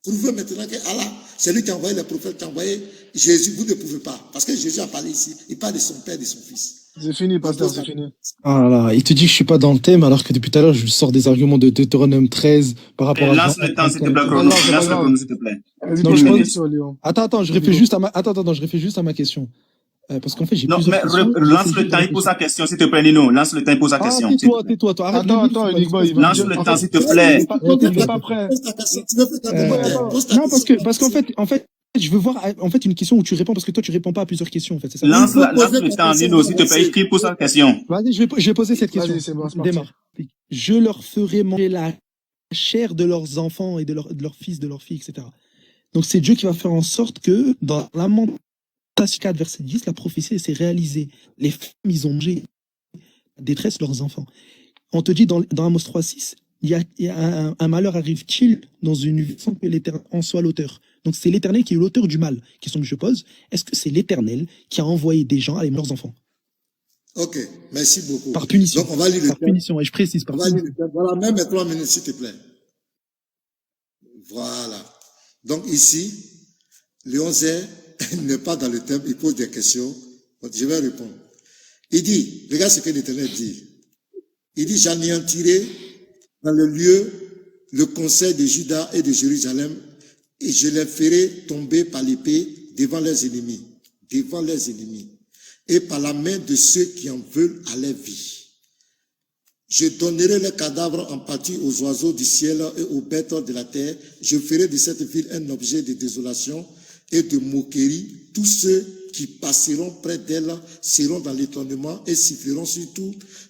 prouver maintenant que Allah, c'est lui qui a envoyé les prophètes, qui a envoyé Jésus. Vous ne pouvez pas. Parce que Jésus a parlé ici. Il parle de son père et de son fils. C'est fini, pasteur, c'est fini. Ah là, il te dit que je suis pas dans le thème alors que depuis tout à l'heure je lui sors des arguments de Deutéronome 13 par rapport à... Lance le temps, s'il te plaît, Chrono. Lance le chrono, s'il te plaît. Vas-y, Non, pose je ta pense- question, Léon. Attends, je réfléchis juste à ma question. Parce qu'en fait, j'ai Non, plusieurs mais questions. lance le temps, il pose sa question, s'il te plaît, Nino. Lance le temps, il pose sa Ah, question. tais-toi. Arrête Attends, de dire, Enigma, c'est pas- il va Lance dire- le en temps, fait, s'il te plaît. il est pas prêt. Pose ta question. Tu veux faire ta demande. Pose ta Non, question. parce qu'en fait, je veux voir en fait une question où tu réponds parce que toi tu réponds pas à plusieurs questions en fait. C'est ça. Lance Il faut poser le ta temps, question, Nino, s'il te c'est- plaît, écris, pose sa question. Vas-y, je vais poser cette question. Vas-y, c'est bon, c'est parti. Démarre. Je leur ferai manger la chair de leurs enfants et de leurs fils, de leurs filles, etc. Donc c'est Dieu qui va faire en sorte que dans Lamentation 4, verset 10, la prophétie s'est réalisée. Les femmes, ils ont mangé la détresse de leurs enfants. On te dit dans Amos 3,6, il y a un malheur arrive-t-il dans une vie sans que l'Éternel en soit l'auteur. Donc c'est l'Éternel qui est l'auteur du mal. Question que je pose, est-ce que c'est l'Éternel qui a envoyé des gens à aller manger leurs enfants? Ok, merci beaucoup. Par punition. Donc on va lire le Par thème. punition, et je précise, par On va lire punition. le thème. Voilà, même mes 3 minutes, s'il te plaît. Voilà. Donc ici, Léon Zé n'est pas dans le thème, il pose des questions. Je vais répondre. Il dit, regarde ce que l'Éternel dit. Il dit, j'anéantirai dans le lieu le conseil de Juda et de Jérusalem, et je les ferai tomber par l'épée devant leurs ennemis, et par la main de ceux qui en veulent à leur vie. Je donnerai leurs cadavres en partie aux oiseaux du ciel et aux bêtes de la terre. Je ferai de cette ville un objet de désolation et de moquerie. Tous ceux qui passeront près d'elle seront dans l'étonnement et siffleront sur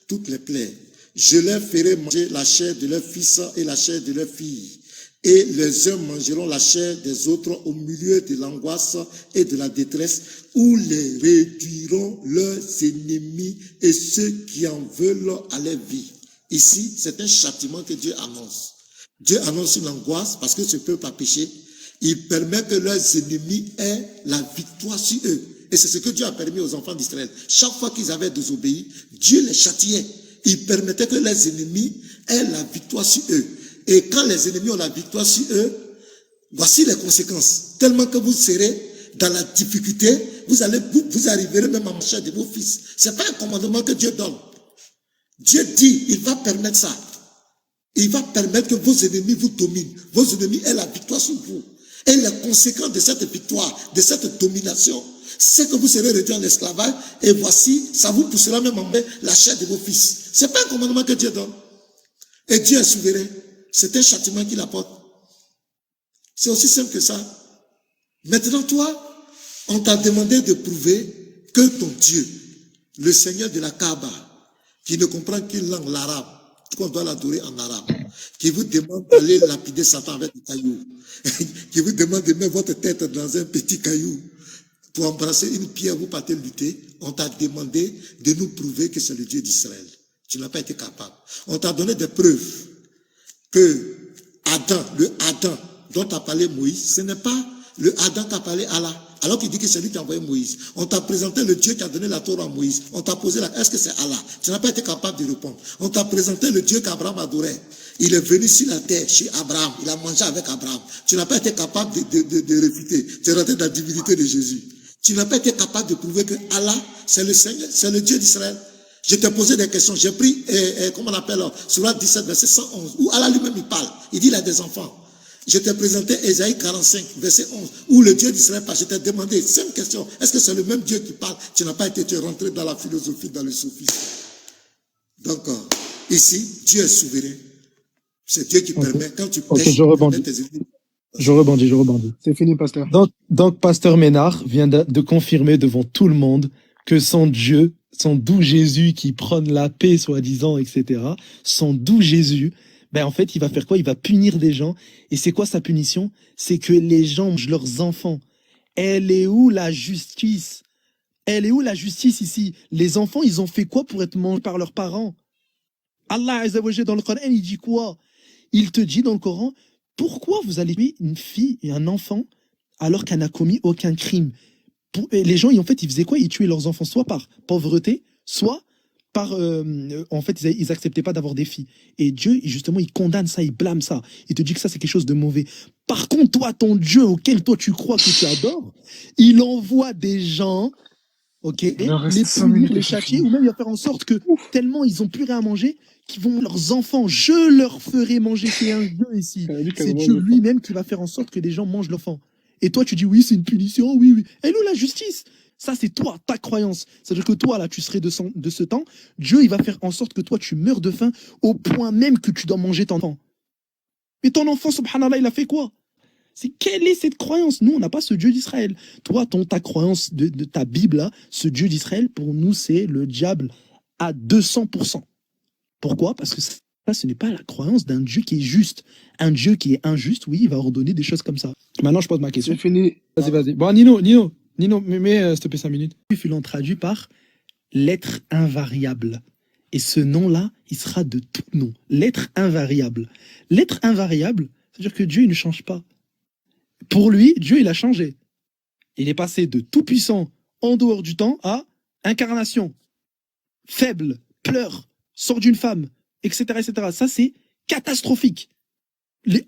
toutes les plaies. Je leur ferai manger la chair de leurs fils et la chair de leurs filles. Et les uns mangeront la chair des autres au milieu de l'angoisse et de la détresse, où les réduiront leurs ennemis et ceux qui en veulent à leur vie. Ici, c'est un châtiment que Dieu annonce. Dieu annonce une angoisse parce que ce peuple a péché. Il permet que leurs ennemis aient la victoire sur eux. Et c'est ce que Dieu a permis aux enfants d'Israël. Chaque fois qu'ils avaient désobéi, Dieu les châtiait. Il permettait que les ennemis aient la victoire sur eux. Et quand les ennemis ont la victoire sur eux, voici les conséquences. Tellement que vous serez dans la difficulté, vous arriverez même à marcher de vos fils. C'est pas un commandement que Dieu donne. Dieu dit, il va permettre ça. Il va permettre que vos ennemis vous dominent. Vos ennemis aient la victoire sur vous. Et les conséquences de cette victoire, de cette domination, c'est que vous serez réduits en esclavage. Et voici, ça vous poussera même en main la chair de vos fils. C'est pas un commandement que Dieu donne. Et Dieu est souverain. C'est un châtiment qu'il apporte. C'est aussi simple que ça. Maintenant, toi, on t'a demandé de prouver que ton Dieu, le Seigneur de la Kaaba, qui ne comprend qu'une langue, l'arabe, qu'on doit l'adorer en arabe, qui vous demande d'aller lapider Satan avec des cailloux, qui vous demande de mettre votre tête dans un petit caillou pour embrasser une pierre, vous partez lutter, on t'a demandé de nous prouver que c'est le Dieu d'Israël. Tu n'as pas été capable. On t'a donné des preuves que Adam, le Adam dont a parlé Moïse, ce n'est pas le Adam qu'a parlé Allah. Alors qu'il dit que c'est lui qui a envoyé Moïse. On t'a présenté le Dieu qui a donné la Torah à Moïse. On t'a posé est-ce que c'est Allah? Tu n'as pas été capable de répondre. On t'a présenté le Dieu qu'Abraham adorait. Il est venu sur la terre chez Abraham. Il a mangé avec Abraham. Tu n'as pas été capable de réfuter. Tu es rentré dans la divinité de Jésus. Tu n'as pas été capable de prouver que Allah, c'est le Seigneur, c'est le Dieu d'Israël. Je t'ai posé des questions. J'ai pris, comment on appelle, Sourate 17, verset 111, où Allah lui-même il parle. Il dit il a des enfants. Je t'ai présenté Ésaïe 45, verset 11, où le Dieu d'Israël parle. Je t'ai demandé, simple question, est-ce que c'est le même Dieu qui parle? Tu n'as pas été, tu es rentré dans la philosophie, dans le sophisme. Donc, ici, Dieu est souverain. C'est Dieu qui permet, quand tu pêches, je rebondis. Je rebondis. C'est fini, pasteur. Donc, pasteur Ménard vient de confirmer devant tout le monde que son Dieu, son doux Jésus qui prône la paix, soi-disant, etc., son doux Jésus, ben en fait, il va faire quoi? Il va punir des gens. Et c'est quoi sa punition? C'est que les gens mangent leurs enfants. Elle est où la justice? Elle est où la justice ici? Les enfants, ils ont fait quoi pour être mangés par leurs parents? Allah Azza wa Jalla dans le Coran, il dit quoi? Il te dit dans le Coran, pourquoi vous allez tuer une fille et un enfant alors qu'elle n'a commis aucun crime? Les gens, en fait, ils faisaient quoi? Ils tuaient leurs enfants soit par pauvreté, soit par... en fait, ils acceptaient pas d'avoir des filles. Et Dieu, justement, il condamne ça, il blâme ça. Il te dit que ça, c'est quelque chose de mauvais. Par contre, toi, ton Dieu auquel toi tu crois, que tu adores, il envoie des gens, ok, les punir, les châtier, ou même il va faire en sorte que tellement ils ont plus rien à manger, qu'ils vont leurs enfants, je leur ferai manger. C'est un Dieu ici. C'est Dieu lui-même qui va faire en sorte que des gens mangent l'enfant. Et toi, tu dis oui, c'est une punition, oui, oui. Et nous, la justice, ça, c'est toi, ta croyance. C'est-à-dire que toi, là, tu serais de ce temps. Dieu, il va faire en sorte que toi, tu meurs de faim au point même que tu dois manger ton enfant. Mais ton enfant, subhanallah, il a fait quoi? Quelle est cette croyance? Nous, on n'a pas ce Dieu d'Israël. Toi, ta croyance de ta Bible, là, ce Dieu d'Israël, pour nous, c'est le diable à 200%. Pourquoi? Parce que ça, ce n'est pas la croyance d'un Dieu qui est juste. Un Dieu qui est injuste, oui, il va ordonner des choses comme ça. Maintenant, je pose ma question. C'est fini. Vas-y. Bon, Nino, mets s'il te plaît 5 minutes. Il l'ont traduit par l'être invariable. Et ce nom-là, il sera de tout nom. L'être invariable. L'être invariable, c'est-à-dire que Dieu, il ne change pas. Pour lui, Dieu, il a changé. Il est passé de tout-puissant en dehors du temps à incarnation. Faible, pleure, sort d'une femme, etc., etc. Ça, c'est catastrophique.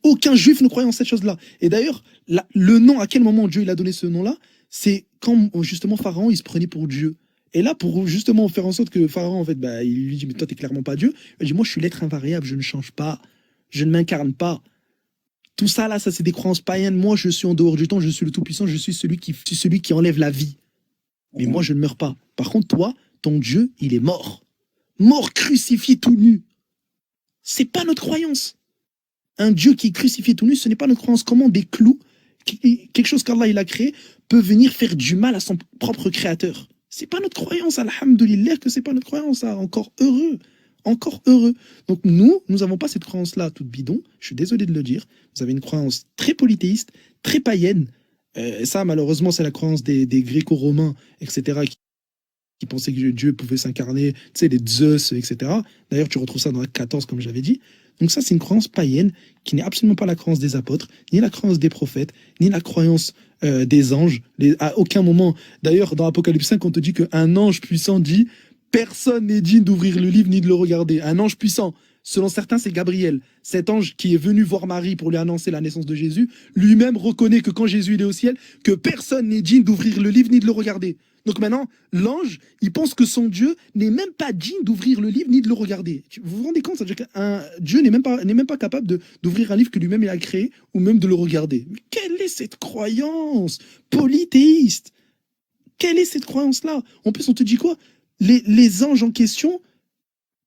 Aucun juif ne croyait en cette chose-là. Et d'ailleurs, le nom, à quel moment Dieu il a donné ce nom-là, c'est quand justement Pharaon il se prenait pour Dieu. Et là, pour justement faire en sorte que Pharaon, en fait, il lui dit, mais toi, t'es clairement pas Dieu. Il dit, moi, je suis l'être invariable, je ne change pas, je ne m'incarne pas. Tout ça, là, ça, c'est des croyances païennes. Moi, je suis en dehors du temps, je suis le Tout-Puissant, je suis celui qui enlève la vie. Mais moi, je ne meurs pas. Par contre, toi, ton Dieu, il est mort. Mort, crucifié tout nu. C'est pas notre croyance. Un Dieu qui est crucifié tout nu, ce n'est pas notre croyance. Comment des clous, quelque chose qu'Allah il a créé, peut venir faire du mal à son propre créateur? C'est pas notre croyance, alhamdoulilah, que c'est pas notre croyance, ça. Encore heureux. Donc nous n'avons pas cette croyance-là toute bidon, je suis désolé de le dire. Vous avez une croyance très polythéiste, très païenne. Ça, malheureusement, c'est la croyance des gréco-romains, etc., qui pensaient que Dieu pouvait s'incarner, tu sais, les Zeus, etc. D'ailleurs, tu retrouves ça dans Acte 14, comme j'avais dit. Donc ça, c'est une croyance païenne qui n'est absolument pas la croyance des apôtres, ni la croyance des prophètes, ni la croyance des anges. À aucun moment, d'ailleurs, dans Apocalypse 5, on te dit qu'un ange puissant dit « Personne n'est digne d'ouvrir le livre ni de le regarder ». Un ange puissant, selon certains, c'est Gabriel. Cet ange qui est venu voir Marie pour lui annoncer la naissance de Jésus, lui-même reconnaît que quand Jésus il est au ciel, que personne n'est digne d'ouvrir le livre ni de le regarder. Donc maintenant, l'ange, il pense que son Dieu n'est même pas digne d'ouvrir le livre ni de le regarder. Vous vous rendez compte? C'est-à-dire qu'un Dieu n'est même pas capable d'ouvrir un livre que lui-même il a créé ou même de le regarder. Mais quelle est cette croyance polythéiste? Quelle est cette croyance-là? En plus, on te dit quoi? Les anges en question,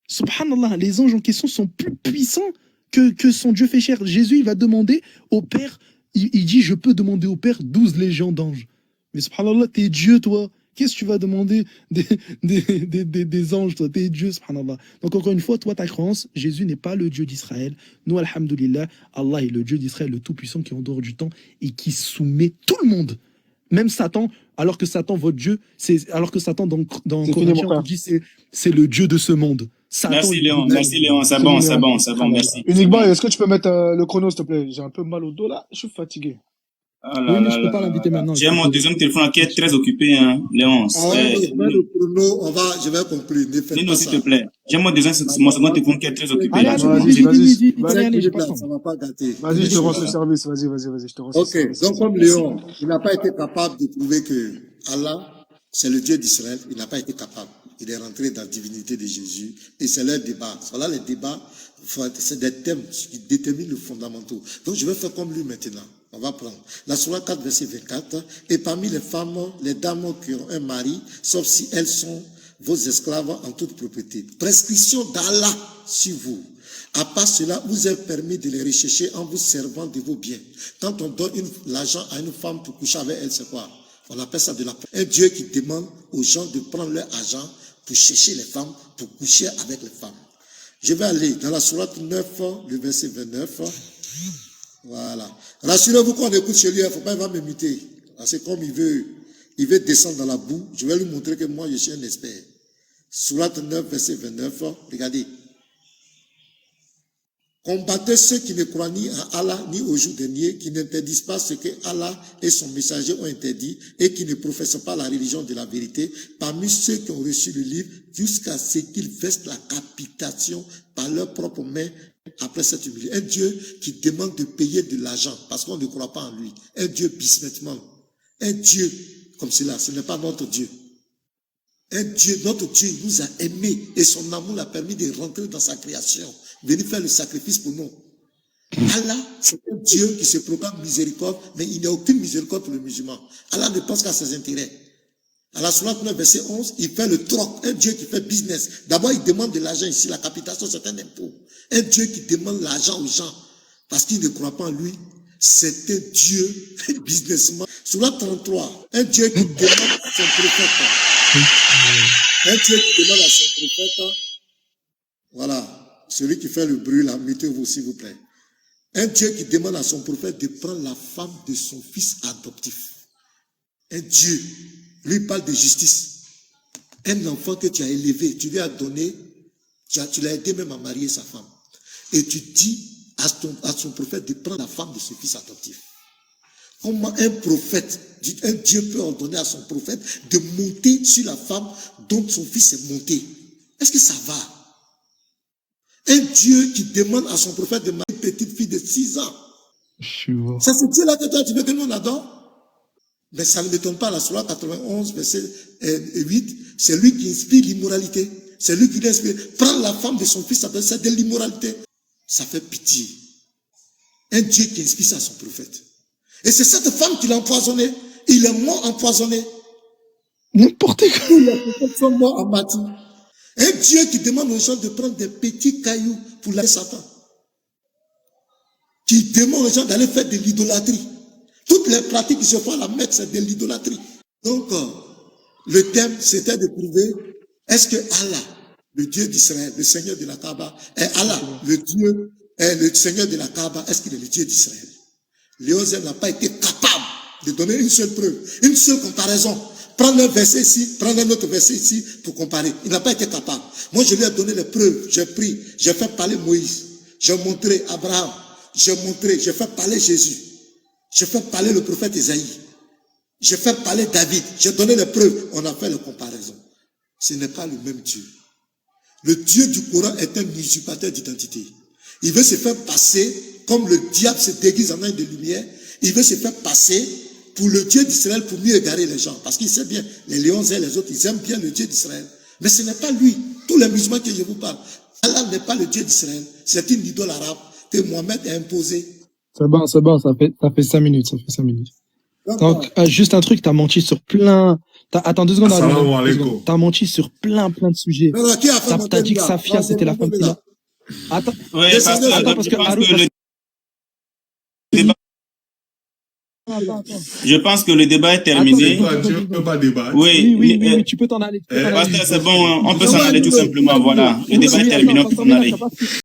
subhanallah, les anges en question sont plus puissants que son Dieu fait chair. Jésus, il va demander au Père, il dit, je peux demander au Père 12 légions d'anges. Mais subhanallah, t'es Dieu, toi. Qu'est-ce que tu vas demander des anges, toi? T'es Dieu, subhanallah. Donc encore une fois, toi, ta croyance, Jésus n'est pas le Dieu d'Israël. Nous, alhamdoulilah, Allah est le Dieu d'Israël, le Tout-Puissant qui est en dehors du temps et qui soumet tout le monde. Même Satan, alors que Satan, votre Dieu, alors que Satan, dans Corinthiens, on dit c'est le Dieu de ce monde. Satan, merci Léon, c'est bon, merci. Uniquement, est-ce que tu peux mettre le chrono, s'il te plaît? J'ai un peu mal au dos là, je suis fatigué. Ah là, oui, mais je peux pas l'inviter maintenant. J'ai mon deuxième téléphone qui est très occupé, hein, Léon. Le chrono, je vais conclure. Nino, s'il te plaît. J'ai mon second téléphone qui est très occupé. Allez, vas-y, ça va pas gâter. Vas-y, je te rends le service. Vas-y, je te rends le service. Ok, donc comme Léon, il n'a pas été capable de prouver que Allah, c'est le Dieu d'Israël, il n'a pas été capable. Il est rentré dans la divinité de Jésus et c'est leur débat. Voilà les débats, c'est des thèmes qui déterminent le fondamental. Donc je vais faire comme lui maintenant. On va prendre la Sourate 4, verset 24. Et parmi les femmes, les dames qui ont un mari, sauf si elles sont vos esclaves en toute propriété. Prescription d'Allah sur vous. À part cela, vous est permis de les rechercher en vous servant de vos biens. Quand on donne l'argent à une femme pour coucher avec elle, c'est quoi? On appelle ça de la... Un Dieu qui demande aux gens de prendre leur argent pour chercher les femmes, pour coucher avec les femmes. Je vais aller dans la Sourate 9, le verset 29. Voilà. Rassurez-vous qu'on écoute chez lui, il ne faut pas qu'il va m'imiter. C'est comme il veut descendre dans la boue. Je vais lui montrer que moi, je suis un expert. Sourate 9, verset 29. Regardez. Combattez ceux qui ne croient ni à Allah, ni au jour dernier, qui n'interdisent pas ce que Allah et son messager ont interdit, et qui ne professent pas la religion de la vérité, parmi ceux qui ont reçu le livre, jusqu'à ce qu'ils versent la capitation par leurs propres mains après cette humiliation. Un Dieu qui demande de payer de l'argent, parce qu'on ne croit pas en lui. Un Dieu businessman. Un Dieu comme cela, ce n'est pas notre Dieu. Un Dieu, notre Dieu, il nous a aimés, et son amour l'a permis de rentrer dans sa création. Venir faire le sacrifice pour nous. Allah, c'est un Dieu qui se proclame miséricorde, mais il n'y a aucune miséricorde pour le musulman. Allah ne pense qu'à ses intérêts. À la Sourate 9, verset 11, il fait le troc, un Dieu qui fait business. D'abord, il demande de l'argent ici, la capitation, c'est un impôt. Un Dieu qui demande l'argent aux gens, parce qu'ils ne croient pas en lui. C'est un Dieu businessman. Sourate 33, un Dieu qui demande à son prophète. Un Dieu qui demande à son prophète. Voilà. Celui qui fait le bruit là, mettez-vous s'il vous plaît. Un Dieu qui demande à son prophète de prendre la femme de son fils adoptif. Un Dieu, lui parle de justice. Un enfant que tu as élevé, tu lui as donné, tu l'as aidé même à marier sa femme. Et tu dis à son prophète de prendre la femme de son fils adoptif. Comment un prophète, un Dieu peut ordonner à son prophète de monter sur la femme dont son fils est monté? Est-ce que ça va? Un Dieu qui demande à son prophète de marier une petite fille de 6 ans. C'est ce Dieu-là que toi, tu veux que nous on adore? Mais ça ne m'étonne pas, la Sourate 91, verset 8, c'est lui qui inspire l'immoralité. C'est lui qui inspire. Prendre la femme de son fils, c'est de l'immoralité. Ça fait pitié. Un Dieu qui inspire ça à son prophète. Et c'est cette femme qui l'a empoisonné. Il est mort empoisonné. N'importe quoi. Tous les prophètes sont morts abattus. Un Dieu qui demande aux gens de prendre des petits cailloux pour laver Satan. Qui demande aux gens d'aller faire de l'idolâtrie. Toutes les pratiques qui se font à la Mecque, c'est de l'idolâtrie. Donc, le thème, c'était de prouver, est-ce que Allah, le Dieu d'Israël, le Seigneur de la Kaaba, est Allah, le Dieu, est le Seigneur de la Kaaba, est-ce qu'il est le Dieu d'Israël? Léozel n'a pas été capable de donner une seule preuve, une seule comparaison. Prendre un verset ici, prendre un autre verset ici pour comparer. Il n'a pas été capable. Moi, je lui ai donné les preuves. J'ai pris, j'ai fait parler Moïse. J'ai montré Abraham. J'ai fait parler Jésus. J'ai fait parler le prophète Isaïe. J'ai fait parler David. J'ai donné les preuves. On a fait les comparaisons. Ce n'est pas le même Dieu. Le Dieu du Coran est un usurpateur d'identité. Il veut se faire passer, comme le diable se déguise en ange de lumière, il veut se faire passer pour le Dieu d'Israël pour mieux égarer les gens. Parce qu'il sait bien, les lions et les autres, ils aiment bien le Dieu d'Israël. Mais ce n'est pas lui. Tous les musulmans que je vous parle, Allah n'est pas le Dieu d'Israël. C'est une idole arabe que Mohamed a imposée. C'est bon, ça fait 5 minutes, Donc, juste un truc, t'as menti sur plein... Attends 2 secondes. Assalamu alaikum. T'as menti sur plein de sujets. Non, qui a fait T'as dit que Safia, c'était la femme qu'il a... Attends, Oui, parce que je pense que le débat est terminé. Tu ne peux pas débattre. Oui, tu peux t'en aller. Pasteur, c'est bon, on peut s'en aller tout simplement, voilà. Le débat est terminé, on peut s'en aller.